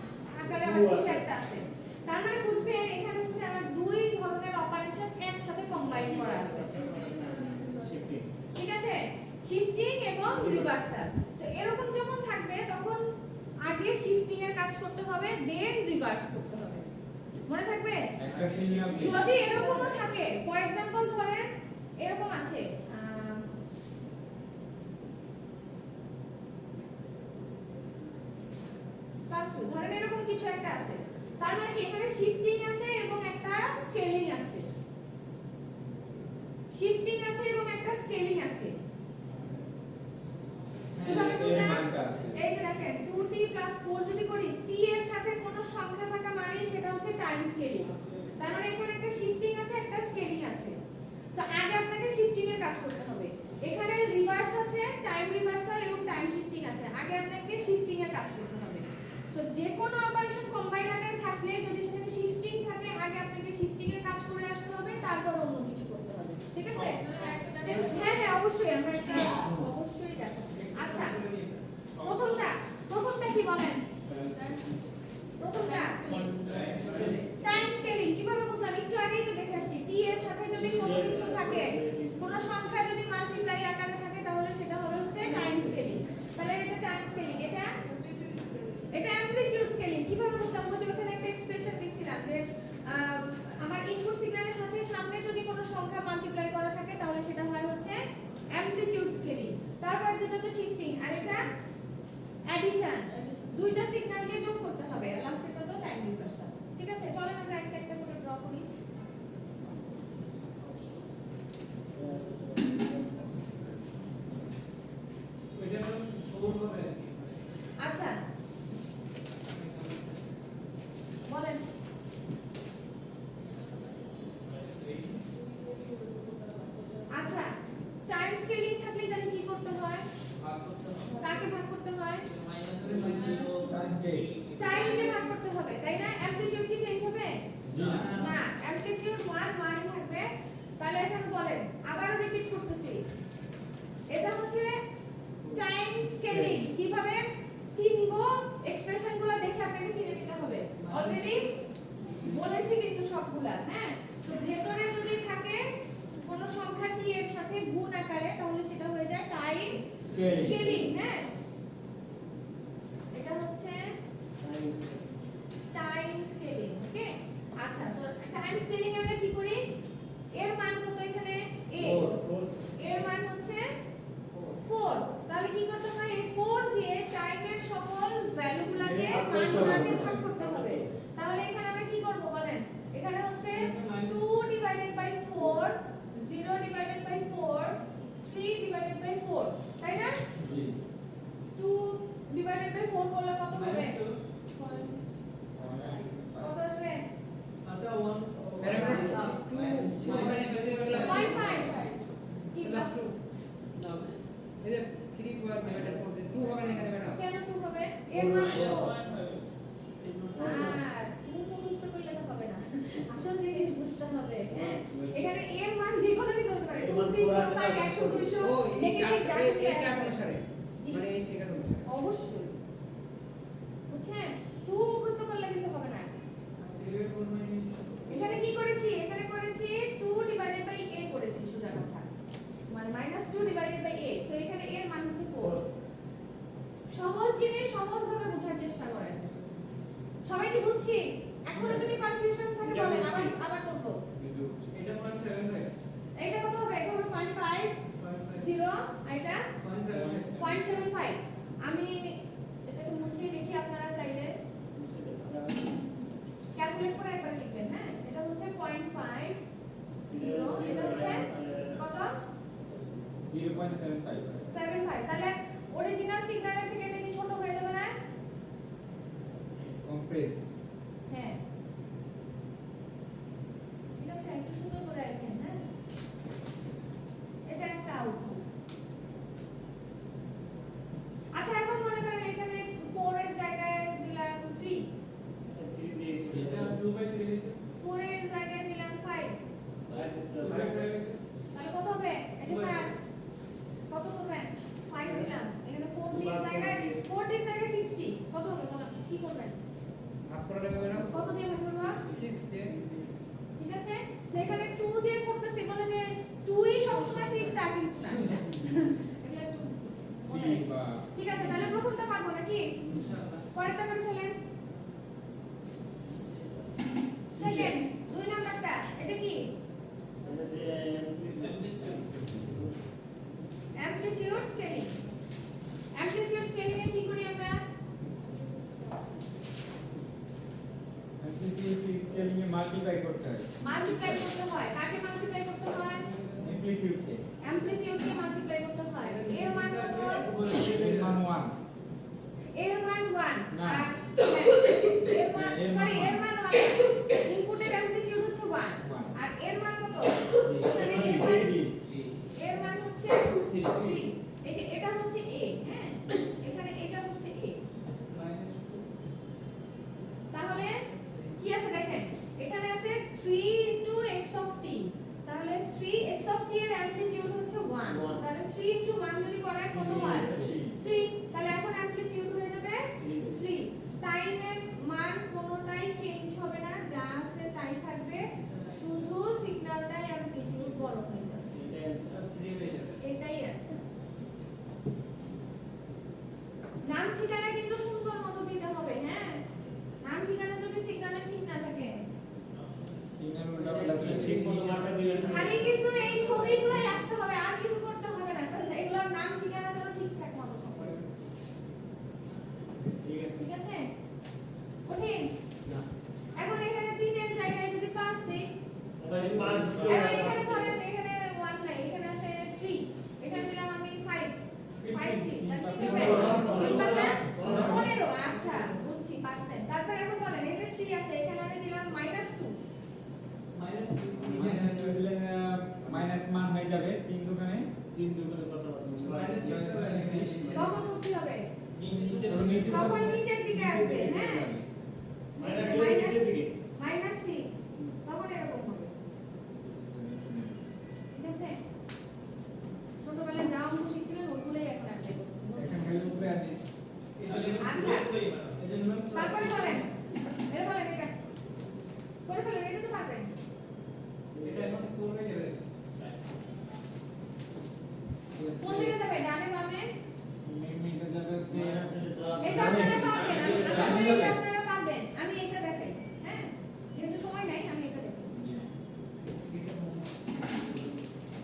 আকারে আবার কিছু একটা আছে। তার মানে বুঝবেন এখানে হচ্ছে আমার দুই ধরনের অপারেশন একসাথে কম্বাইন করা আছে, ঠিক আছে? শিফটিং এবং রিভার্সাল। তো এরকম যখন থাকবে তখন আগে শিফটিং এর কাজ করতে হবে, দেন রিভার্স করতে হবে, মনে থাকবে? একটা সিগন্যাল যদি এরকমও থাকে, ফর एग्जांपल ধরেন এরকম আছে ফার্স্ট ধরেন এরকম কিছু একটা আছে, তার মানে কি এখানে শিফটিং আছে এবং একটা স্কেলিং আছে, শিফটিং আছে এবং একটা স্কেলিং আছে। কিভাবে বুঝলাম? এই যে দেখেন 2t 4 যদি করি, t এর সাথে কোনো সংখ্যা থাকা মানে সেটা হচ্ছে টাইম স্কেলিং। তার মানে এখানে একটা শিফটিং আছে একটা স্কেলিং আছে। তো আগে আপনাকে শিফটিং এর কাজ করতে হবে। এখানে রিভার্স আছে, টাইম রিভার্সাল এবং টাইম শিফটিং আছে, আগে আপনাকে শিফটিং এর কাজ করতে হবে। সো যে কোনো অপারেশন কম্বাইন আকারে থাকলে যদি সেখানে শিফটিং থাকে, আগে আপনাকে শিফটিং এর কাজ করে আসতে হবে, তারপর অন্য কিছু করতে হবে, ঠিক আছে? হ্যাঁ হ্যাঁ অবশ্যই, আমরা একটা অবশ্যই দেখাবো। আচ্ছা, প্রথমটা কি বলেন? প্রথমটা টাইম স্কেলিং কিভাবে বুঝলাম? একটু আগেই তো দেখে আসছি, টি এর সাথে যদি কোনো কিছু থাকে, কোনো সংখ্যা যদি মাল্টিপ্লাই আকারে থাকে তাহলে সেটা হবে হচ্ছে টাইম স্কেলিং। তাহলে এটা টাইম স্কেলিং, এটা অ্যামপ্লিটিউড স্কেলিং। কিভাবে বুঝলাম? ওই যে ওখানে একটা এক্সপ্রেশন লিখছিলাম যে আমার ইনপুট সিগন্যালের সাথে সামনে যদি কোনো সংখ্যা মাল্টিপ্লাই করা থাকে তাহলে সেটা হয় হচ্ছে অ্যামপ্লিটিউড স্কেলিং। তারপর দুটো তো শিফটিং, আর এটা অ্যাডিশন, দুইটা সিগন্যালকে যোগ করতে হবে, আর লাস্টেরটা তো টাইম রিভার্সাল। ঠিক আছে, চলেন আমরা একটা একটা করে ড্র করি। আচ্ছা বলেন, আচ্ছা টাইম স্কেলিং থাকলে জানি কি করতে হয়? কাকে ভাগ করতে হয়? টাইমকে ভাগ করতে হবে, তাই না? অ্যামপ্লিটিউড কি চেঞ্জ হবে? না, অ্যামপ্লিটিউড 1 থাকবে। তাহলে এখন বলেন, আবারও রিপিট করতেছি, এটা হচ্ছে টাইম স্কেলিং। কিভাবে চিনবো? এক্সপ্রেশনগুলো দেখে আপনাকে চিনে নিতে হবে, অলরেডি বলেছি কিন্তু সবগুলা। হ্যাঁ, তো ভেতরে যদি থাকে কোনো সংখ্যা টি এর সাথে গুণ আকারে তাহলে সেটা হয়ে যায় টাইম স্কেলিং। হ্যাঁ, এটা হচ্ছে টাইম স্কেলিং। ওকে, আচ্ছা, সো টাইম স্কেলিং আমরা কি করি? এর মান কত এখানে? a, এর মান হচ্ছে 4। তাহলে কি করতে হয়? এই 4 দিয়ে টাইমের সকল ভ্যালুগুলোকে মানগুলোকে ভাগ করতে হবে। তাহলে এখানে আমরা কি করব বলেন? এখানে হচ্ছে 2 divided by 4, 0 divided by 4, 3 divided by 4, তাই না? 2 ডিভাইডেড বাই 4 করলে কত হবে? কত আসবে? আচ্ছা 1 0.5 কি প্লাস 2? এই যে 3 ডিভাইডেড 4 2 হবে না এখানে ম্যাডাম? কেন 2 হবে? এর মান কত? তুমি বুঝতে পারলে তো হবে না, আসল জিনিস বুঝতে হবে। হ্যাঁ, এখানে এর মান যে কোনো কিছু হতে পারে, 2 3 4 5 100 200 ও নেগেটিভ যা কিছু এই চার্ট অনুসারে, জি। মানে এই ফিগার অনুসারে অবশ্যই বুঝছেন, 2 মুখস্থ করলে কিন্তু হবে না। এখানে কি করেছি? এখানে করেছি 2 ডিভাইডেড বাই a করেছি, সোজা কথা, মানে -2 ডিভাইডেড বাই a। সো এখানে এর মান হচ্ছে 4। সহজ জিনিস সহজভাবে বোঝার চেষ্টা করেন। সবাই কি বুঝছি? এখনো যদি কনফিউশন থাকে বলেন, আবার করব। এটা 0.75 এইটা কত হবে? এটা হবে 0.5 0, আর এটা 0.75। আমি এটাকে মুছে লিখি, আপনারা চাইলে ক্যালকুলেট করে একবার লিখবেন। 0.75 75 তাহলে অরিজিনাল সিগন্যালের থেকে এটা কি ছোট হয়ে যাবে না? কম্প্রেস হ্যাঁ ঠিক আছে, একটু সুন্দর করে রাখেন। হ্যাঁ, এটা একটা আউটপুট। আচ্ছা, এখন মনে করেন এখানে 4 এর জায়গায় দিলাম 3, 3 দিয়ে এটা 2/3 4 এর জায়গায় দিলাম 5, তাহলে কত হবে? এটা স্যার কত হবে? 5 দিলাম, এখানে 4 এর জায়গায় 60 কত হবে? বলেন কি করবেন? ভাগ করে রাখবে না কত দিয়ে ভাগ করব? 6 দিয়ে ঠিক আছে, সেখানে 2 দিয়ে করতেছি বলে যে 2 ই সবসময় ফিক্স তা কিন্তু না। এগুলো একটু মনে রাখবেন। বা ঠিক আছে, তাহলে প্রথমটা পারবো নাকি? পরেরটা করে ফেলেন। সেকেন্ড 2 নাম্বারটা এটা কি? এটা যে অ্যামপ্লিটিউড স্কেলিং। অ্যামপ্লিটিউড স্কেলিং এ কি করি আমরা? ইমপ্লিসিটলি স্কেলিং এ মাল্টিপ্লাই করতে হয় মাল্টিপ্লাই করতে হয়। কাকে মাল্টিপ্লাই করতে হয়? ইমপ্লিসিটকে অ্যামপ্লিটিউডকে মাল্টিপ্লাই করতে হয়। এর মান কত? এর মান 1 এর মান 1 না। আর এর মান সরি এর মান 1, ইনপুটের অ্যামপ্লিটিউড হচ্ছে 1 1 আর এর মান কত? এখানে এখানে এর মান 3 এর মান হচ্ছে 3। এই যে এটা হচ্ছে a, হ্যাঁ, এখানে এটা হচ্ছে a। তাহলে কি আছে দেখেন, এখানে আছে 3 into x of t, তাহলে 3x of t এর অ্যামপ্লিটিউড হচ্ছে 1, তাহলে 3 into 1 যদি করেন কত হয়? 3, তাহলে এখন অ্যামপ্লিটিউড হয়ে যাবে 3। টাইমের মান কোনোটাই চেঞ্জ হবে না, যা আছে তাই থাকবে, শুধু সিগন্যালটাই অ্যামপ্লিটিউড বড় হয়ে যাবে। এটাই আছে। নাম ঠিকানা কিন্তু সুন্দর মতো দিতে হবে। হ্যাঁ, নাম ঠিকানা যদি সিগন্যালে ঠিক না থাকে, সিগন্যাল উল্টা পাল্টা ঠিক মতো মাপটা দিবেন খালি কিন্তু এই ছবিগুলোই রাখতে হবে, আর কিছু করতে হবে না। এগুলোর নাম ঠিকানা যেন ঠিকঠাক মতো থাকে। ঠিক আছে ঠিক আছে, কঠিন? না এখন এখানে 3 এর জায়গায় যদি 5 দিই, এবারে 5 এবার এখানে ধরেন এখানে 1 নাই, এখানে আছে 3, এখানে দিলাম আমি 5 টি, তাহলে কি হবে? 15। আচ্ছা বুঝছি, পার্সেন্ট। তারপর এখন বলেন এখানে 3 আছে, এখানে আমি দিলাম -2, মাইনাস 2 দিলে মাইনাস মান হয়ে যাবে 3 দোকানে 3 দুগুণে কত হচ্ছে? তখন করতে হবে, তখন নিচে তখন নিচের দিকে আসবে। হ্যাঁ, মাইনাস মাইনাস নিচের দিকে -6, তখন এরকম হবে। ঠিক আছে, ছোটবেলায় যা অঙ্ক শিখছিলেন ওগুলোই এখন অ্যাপ্লাই করতেছেন। এখন খালি উপরে আর নিচে আচ্ছা, তারপরে বলেন, এর বলেন এটা করে ফেলেন, এটা তো পারবেন। কোন দিকে যাবে? ডানে বামে? মিনিটে যাবে হচ্ছে এটা আপনারা পারবেন, এটা আপনারা পারবেন। আমি এটা দেখাই। হ্যাঁ, যেহেতু সময় নাই আমি এটা দেখাই।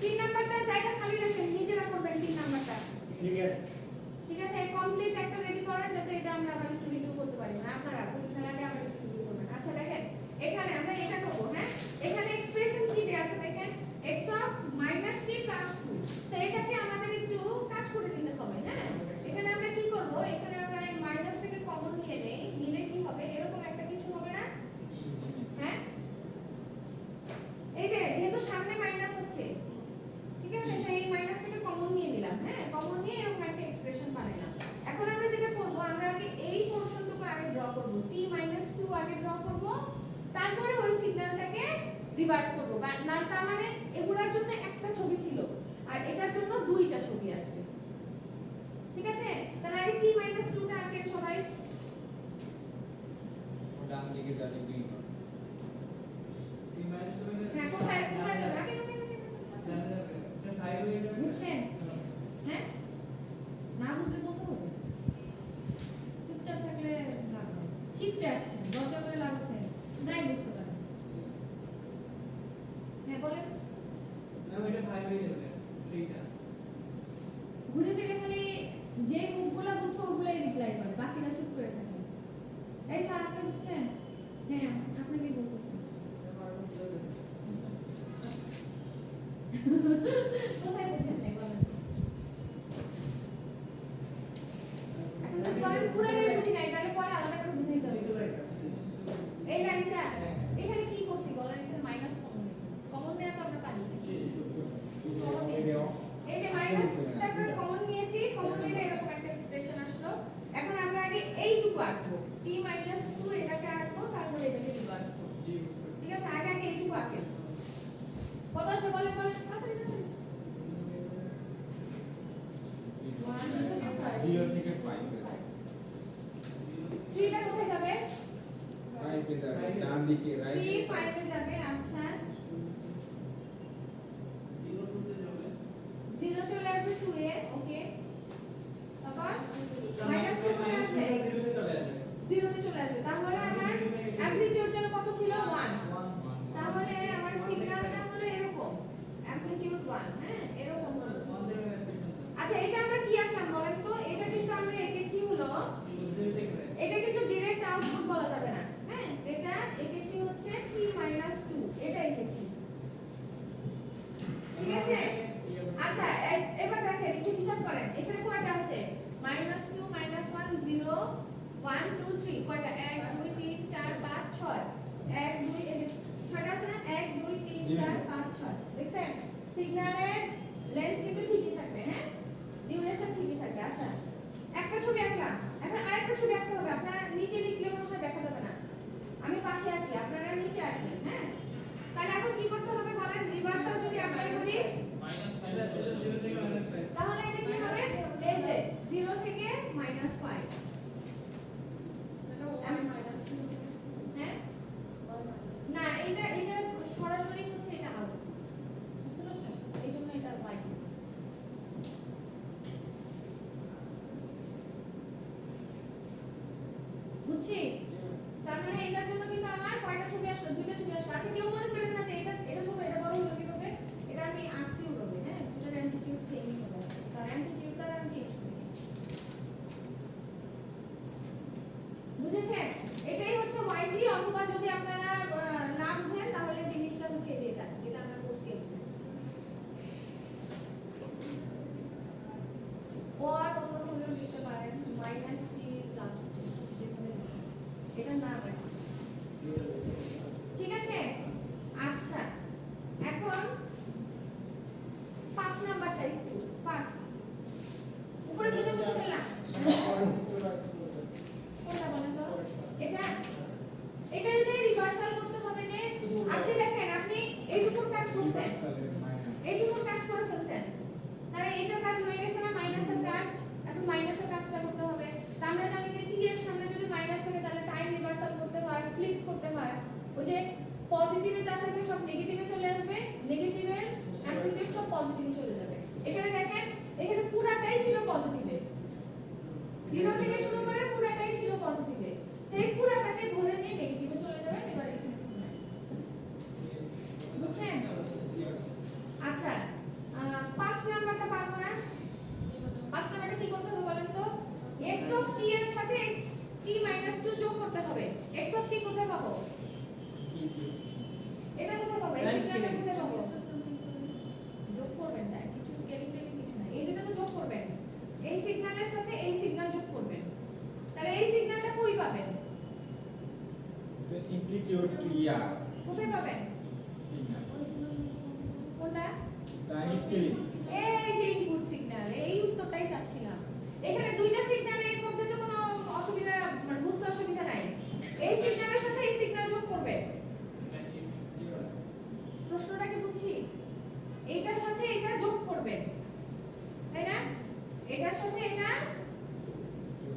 3 নাম্বারটা জায়গা খালি রাখেন, নিজেরা করবেন 3 নাম্বারটা। ঠিক আছে ঠিক আছে, কমপ্লিট একটা রেডি করেন যাতে এটা আমরা আবার একটু রিভিউ করতে পারি। না আপনারা পরীক্ষার আগে আবার একটু রিভিউ করবেন। আচ্ছা দেখেন, এখানে আমরা এটা করব। হ্যাঁ, এখানে এক্সপ্রেশন কি দেয়া আছে দেখেন, x of -t + 2। সো এটাকে আমাদের একটু কাজ করে নিতে হবে। হ্যাঁ, এখানে আমরা কি করব, এখানে আমরা এই মাইনাস থেকে কমন নিয়ে নেই, নিলে কি হবে, এরকম একটা কিছু হবে না? হ্যাঁ, এই যে যেহেতু সামনে মাইনাস আছে, ঠিক আছে, সেই মাইনাস থেকে কমন নিয়ে নিলাম। হ্যাঁ, কমন নিয়ে এরকম একটা এক্সপ্রেশন বানাইলাম। এখন আমরা যেটা করব, আমরা আগে এই পোরশনটুকু আগে ড্র করব, t - 2 আগে ড্র করব, তারপরে ওই সিগন্যালটাকে রিভার্স করব। না, তার মানে এগুলোর জন্য একটা ছবি ছিল আর এটার জন্য দুইটা ছবি আসবে। ঠিক আছে, তাহলে আগে t - 2টা আঁকেন সবাই। ডান দিকে যাবে 2 হ্যাঁ, কোথায় কোথায় যাবে? রাখেন, বুঝছেন? হ্যাঁ, না বুঝলে বলতে হবে, চুপচাপ থাকলে লাভ হবে। শিখতে আসছেন, দরজা করে লাভ আছে, নাই বুঝতে পারেন। হ্যাঁ বলেন। t minus 2 এটাকে আঁকবো, তারপরে এটাকে রিভার্স করব। জি ঠিক আছে, আগে আগে এইটুকু আঁকেন। কত আসবে বলেন বলেন, তাড়াতাড়ি তাড়াতাড়ি। 0 থেকে 5 3 টা কোথায় যাবে? 5 এ যাবে ডান দিকে 3 রাইট 5 এ যাবে। আচ্ছা 0 2 তে যাবে 0 চলে আসবে 2 এ, ওকে। তারপর -2 কোথায় আসবে? 0 তে চলে আসবে 0 তে চলে আসবে। তাহলে আমার অ্যামপ্লিটিউড যেন কত ছিল? 1। তাহলে আমার সিগন্যালটা হলো এরকম, অ্যামপ্লিটিউড 1, হ্যাঁ এরকম হলো। আচ্ছা এটা আমরা কি আঁকলাম বলেন তো? এটা কিন্তু আমরা এঁকেছি হলো, এটা কিন্তু ডাইরেক্ট আউটপুট বলা যাবে না, হ্যাঁ এটা এঁকেছি হচ্ছে t - 2, এটা এঁকেছি, ঠিক আছে। আচ্ছা এবার দেখেন একটু হিসাব করেন, এখানে কয়টা আছে? -2 -1 0 1 2 3, কয়টা? 1 2 3 4 5 6, 1 2, এই যে 6টা আছে না? 1 2 3 4 5 6, দেখছেন? সিগন্যালের লেন্থ কিন্তু ঠিকই থাকবে, হ্যাঁ ডিউরেশন ঠিকই থাকবে। আচ্ছা একটা ছবি আঁকলাম, এখন আরেকটা ছবি আঁকতে হবে। আপনারা নিচে লিখলে মনে হয় দেখা যাবে না, আমি পাশে আঁকি, আপনারা নিচে আঁকবেন, হ্যাঁ। তাহলে এখন কি করতে হবে বলেন? রিভার্সাল যদি অ্যাপ্লাই করি -5 থেকে -5 তাহলে এটা কি হবে? এই যে 0 থেকে -5, হ্যাঁ না এটা এটা সরাসরি হচ্ছে এটা আউট, বুঝতে পারছেন? এই জন্য এটা বাইট বুঝছি। তার মানে এটার জন্য কিন্তু আমার কয়টা ছবি আসলো? 2টা ছবি আসলো। আচ্ছা কেউ মনে করেন না যে এটা এটা ছোট এটা বড় হলো কিভাবে? এটা আমি আঁকছি ওভাবে, হ্যাঁ দুটার অ্যামপ্লিটিউড সেমই হবে, কারণ অ্যামপ্লিটিউড দ্বারা আমি চেঞ্জ করি। বুঝেছেন? এটাই হচ্ছে YT, অথবা যদি আপনারা না বুঝেন তাহলে জিনিসটা হচ্ছে যেটা যেটা আমরা করছি or অন্যভাবে লিখতে পারেন -t + এটা না রাখি, ঠিক আছে। আচ্ছা এখন 5 নাম্বারটা একটু ফাস্ট, উপরে দুটো মুছে ফেললাম, কোনটা বলেন তো? এটা এটা যে রিভার্সাল করতে হবে, যে আপনি দেখেন আপনি এইটুকুর কাজ করছেন, এইটুকুর কাজ করে ফেলছেন, তাহলে এটার কাজ রয়ে গেছে না? মাইনাসের কাজ, এখন মাইনাসের কাজটা করতে হবে। তা আমরা জানি যে t এর সামনে যদি মাইনাস থাকে তাহলে টাইম রিভার্সাল করতে হয়, ফ্লিপ করতে হয়। ওই যে পজিটিভে যা থাকবে সব নেগেটিভে চলে আসবে, নেগেটিভের অ্যামপ্লিটিউড সব পজিটিভে চলে যাবে। এখানে দেখেন এখানে পুরাটাই ছিল পজিটিভে, 0 থেকে শুরু করে পুরাটাই ছিল পজিটিভে, সেই পুরাটাকে ধরে নিয়ে নেগেটিভে চলে যাবে। এবার এখানে কিছু নাই, বুঝছেন? আচ্ছা 5 নাম্বারটা পারবো না। 5 নাম্বারটা কি করতে হবে বলেন তো? x অফ t এর সাথে x t - 2 যোগ করতে হবে। x অফ t কোথায় পাবো? এটা কোথায় পাবো? এই সিগন্যালটা কোথায় পাবো? যোগ করবেন, তাই কিছু স্কেলিং টেলিং কিছু না, এই দুটো তো যোগ করবেন। এই সিগন্যালের সাথে এই সিগন্যাল যোগ করবেন, তাহলে এই সিগন্যালটা কই পাবেন? তো ইমপ্লিটিউড ক্রিয়া কোথায় পাবেন? সিগন্যাল কোনটা? টাইম স্কেলিং এই যে ইনপুট সিগন্যাল, এই উত্তরটাই চাচ্ছিলাম। এখানে দুইটা সিগন্যালের মধ্যে তো কোনো অসুবিধা মানে বুঝতে অসুবিধা নাই। এই সিগন্যালের সাথে এই সিগন্যাল যোগ করবে, প্রশ্নটা কি বুঝছি? এইটার সাথে এটা যোগ করবে, তাই না? এটার সাথে এটা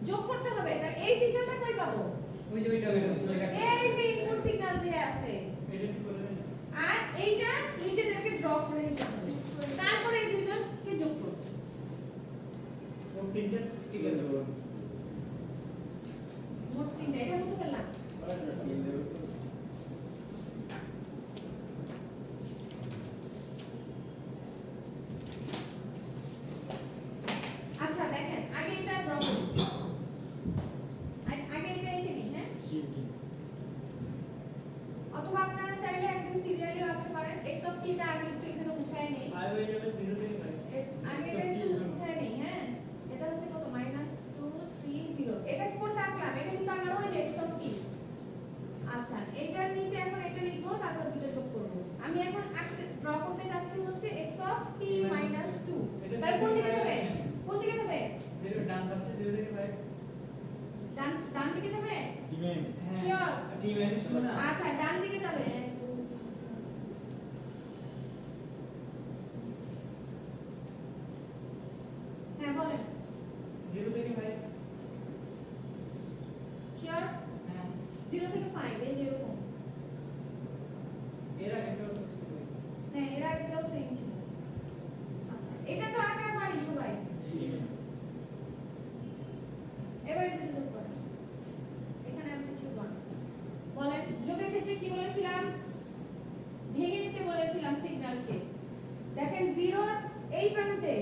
যোগ করতে হবে, তাই এই সিগন্যালটা কই পাবো? ওই যে ওইটা বের হচ্ছে এই যে ইনপুট সিগন্যাল দিয়ে আছে, এটা কি করবেন? আর এইটা নিজেদেরকে ড্র করে নিতে হবে, তারপরে এই দুইজনকে যোগ করব। কোন তিনটা ঠিক আছে মোট 3টা, এটা মুছে ফেললাম। আচ্ছা দেখেন আগে এটা ড্র করি, আগে এটা এঁকে নিই, হ্যাঁ অথবা আপনারা চাইলে একদম সিরিয়ালিও আঁকতে পারেন। x অফ t টা আগে একটু এখানে উঠায় নেই, আর হয়ে যাবে 0 থেকে 5 আগে এটা একটু উঠায় নেই, হ্যাঁ এটা হচ্ছে কত? -2 3 0, এটা কোনটা আঁকলাম? এটা কিন্তু আমার ওই যে x অফ t, ডান দিকে যাবে? Given. Sure. টিম এর শুনো না আচ্ছা ডান দিকে যাবে। 1 2 হ্যাঁ বলেন। 0 থেকে 5 শিওর? হ্যাঁ 0 থেকে 5 এই যে এরকম। এর আগে একটা হচ্ছে হ্যাঁ এর আগেটাও সেম ছিল। আচ্ছা এটা তো আঁকার পারি সবাই। এবারে দুটো যোগ করেন। এখানে আপনি যোগ করেন। বলেন যোগের ক্ষেত্রে কি বলেছিলাম? ভেঙে নিতে বলেছিলাম সিগন্যালকে। দেখেন 0 এই প্রান্তে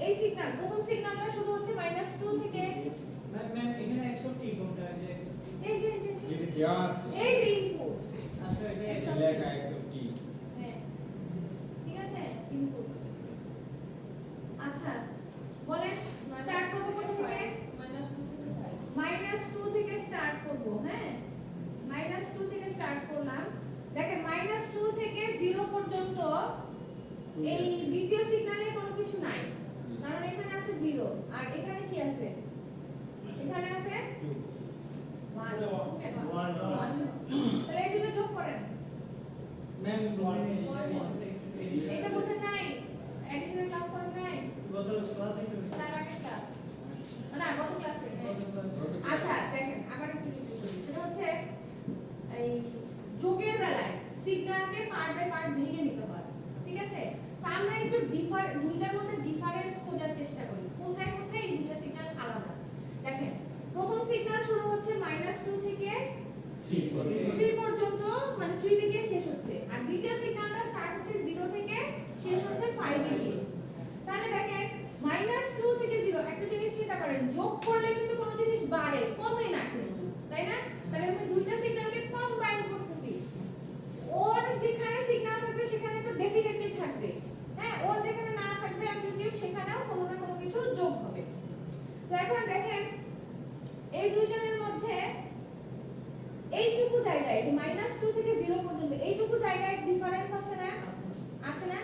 এই সিগন্যাল প্রথম সিগন্যালটা শুরু হচ্ছে -2 থেকে ম্যাম এখানে 100 কোনটা যে 100 এই যে যেটি দেওয়া আছে এই যে ইনপুট। আচ্ছা এটা এটি লেখা 100t হ্যাঁ ঠিক আছে ইনপুট। আচ্ছা বলেন স্টার্ট করব কোথা থেকে? -2 থেকে স্টার্ট করব। হ্যাঁ -2 থেকে স্টার্ট করলাম। দেখেন -2 থেকে 0 পর্যন্ত এই দ্বিতীয় সিগন্যালে কোনো কিছু নাই, কারণ এখানে আছে 0 আর এখানে কি আছে? এখানে আছে 1 তাহলে এই দুটো যোগ করেন। ম্যাম এটা বোঝেন নাই? অ্যাডিশনাল ক্লাস করেন নাই? গত ক্লাসে তার আগের ক্লাস না গত ক্লাসে। আচ্ছা দেখেন আবার একটু রিভিউ করি। সেটা হচ্ছে এই যোগের বেলায় সিগন্যালকে পার্ট বাই পার্ট ভেঙে নিতে হয়, ঠিক আছে? তো আমরা একটু দুইটার মধ্যে ডিফারেন্স খোঁজার চেষ্টা করি, কোথায় কোথায় এই দুটো সিগন্যাল আলাদা। দেখেন প্রথম সিগন্যাল শুরু হচ্ছে -2 থেকে 3 পর্যন্ত, মানে 3 থেকে শেষ হচ্ছে, আর দ্বিতীয় সিগন্যালটা স্টার্ট হচ্ছে 0 থেকে শেষ হচ্ছে 5 এ গিয়ে। তাহলে দেখেন -2 থেকে 0 একটা জিনিস চিন্তা করেন, যোগ করলে কিন্তু কোনো জিনিস বাড়ে কমে না কিন্তু, তাই না? তাহলে আমি দুইটা সিগন্যালকে কম্বাইন করতেছি। ওর যেখানে সিগন্যাল থাকবে সেখানে তো ডেফিনেটলি থাকবে, হ্যাঁ ওর যেখানে না থাকবে অ্যামপ্লিটিউড সেখানেও কোনো না কোনো কিছু যোগ হবে। তো এখন দেখেন এই দুইজনের মধ্যে এইটুকু জায়গায় যে -2 থেকে 0 পর্যন্ত এইটুকু জায়গায় ডিফারেন্স আছে না? আছে না?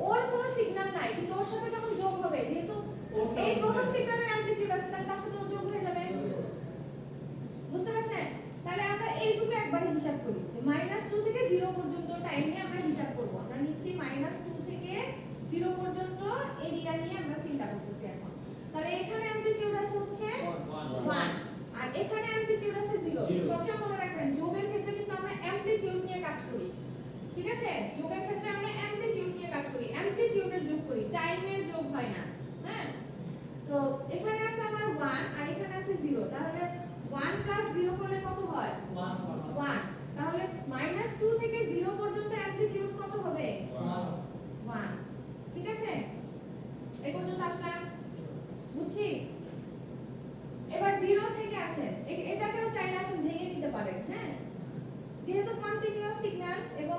ওর কোনো সিগন্যাল নাই, কিন্তু ওর সাথে যখন যোগ হবে, যেহেতু এই প্রথম সিগন্যালের অ্যামপ্লিটিউড আছে তাহলে তার সাথে ও যোগ হয়ে যাবে। বুঝতে পারছেন? তাহলে আমরা এইটুকু একবার হিসাব করি যে -2 থেকে 0 পর্যন্ত টাইম নিয়ে আমরা হিসাব করব। আমরা নিচ্ছি -2 থেকে 0 পর্যন্ত এরিয়া নিয়ে আমরা চিন্তা করতেছি এখন। তাহলে এখানে অ্যামপ্লিটিউড আছে হচ্ছে 1 আর এখানে অ্যামপ্লিটিউড আছে 0। সবসময় মনে রাখবেন যোগের ক্ষেত্রে কিন্তু আমরা অ্যামপ্লিটিউড নিয়ে কাজ করি, ঠিক আছে? যোগের ক্ষেত্রে আমরা অ্যামপ্লিটিউড নিয়ে কাজ করি, অ্যামপ্লিটিউডের যোগ করি, টাইমের যোগ হয় না। হ্যাঁ তো এখানে আছে আমার 1 আর এখানে আছে 0, তাহলে 1 + 0 করলে কত হয়? 1। তাহলে -2 থেকে 0 পর্যন্ত অ্যামপ্লিটিউড কত হবে? 1। ঠিক আছে? এই পর্যন্ত আসলাম, বুঝছি? এবার 0 থেকে আসেন, এটাকেও চাইলে আপনি ভেঙে নিতে পারেন। হ্যাঁ যেহেতু কন্টিনিউয়াস সিগন্যাল এবং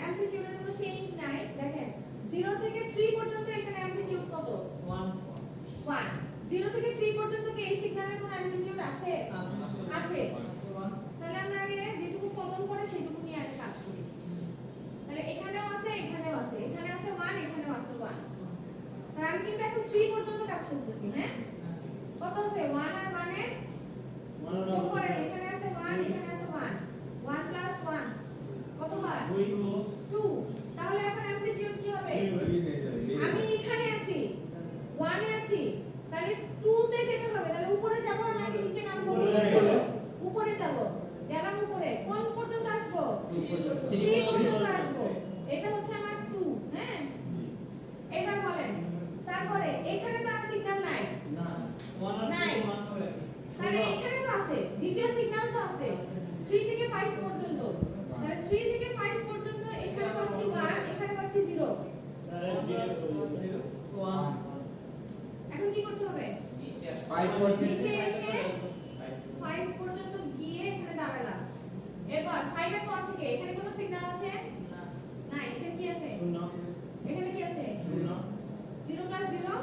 অ্যামপ্লিটিউডের কোনো চেঞ্জ নাই, দেখেন 0 থেকে 3 পর্যন্ত এখানে অ্যামপ্লিটিউড কত? 1। 0 থেকে 3 পর্যন্ত কি এই সিগন্যালের কোনো অ্যামপ্লিটিউড আছে? আছে। তাহলে আমরা আগে যেটুকু কমন পড়ে সেটুকু নিয়ে আগে কাজ করি। তাহলে এখানেও আছে, এখানেও আছে, এখানে আছে 1, এখানেও আছে 1। তাহলে আমি কিন্তু এখন 3 পর্যন্ত কাজ করতেছি। হ্যাঁ কত আছে? 1 আর 1 এর যোগ করেন, এখানে আছে 1, এখানে আছে 1, 1 + 1 কত হয়? 2। তাহলে এখন অ্যামপ্লিটিউড কি হবে? আমি এখানে আছি 1 এ আছি, তাহলে 2 তে যেতে হবে। তাহলে উপরে যাব নাকি নিচে নামবো? উপরে যাব। গেলাম উপরে, কোন পর্যন্ত আসবো? 3 পর্যন্ত আসবো। এটা হচ্ছে আমার 2। হ্যাঁ এবার বলেন তারপরে এখানে তো আর সিগন্যাল নাই, তাহলে এখানে তো আছে, দ্বিতীয় সিগন্যাল তো আছে 3 থেকে 5 পর্যন্ত। তাহলে 3 থেকে 5 পর্যন্ত এখানে পাচ্ছি 1, এখানে পাচ্ছি 0। এখন কি করতে হবে? নিচে এসে 5 পর্যন্ত গিয়ে এখানে দাঁড়ালাম। এরপর 5 এর পর থেকে এখানে কোনো সিগন্যাল আছে? নাই। এখানে কি আছে? এখানে কি আছে? 0 + 0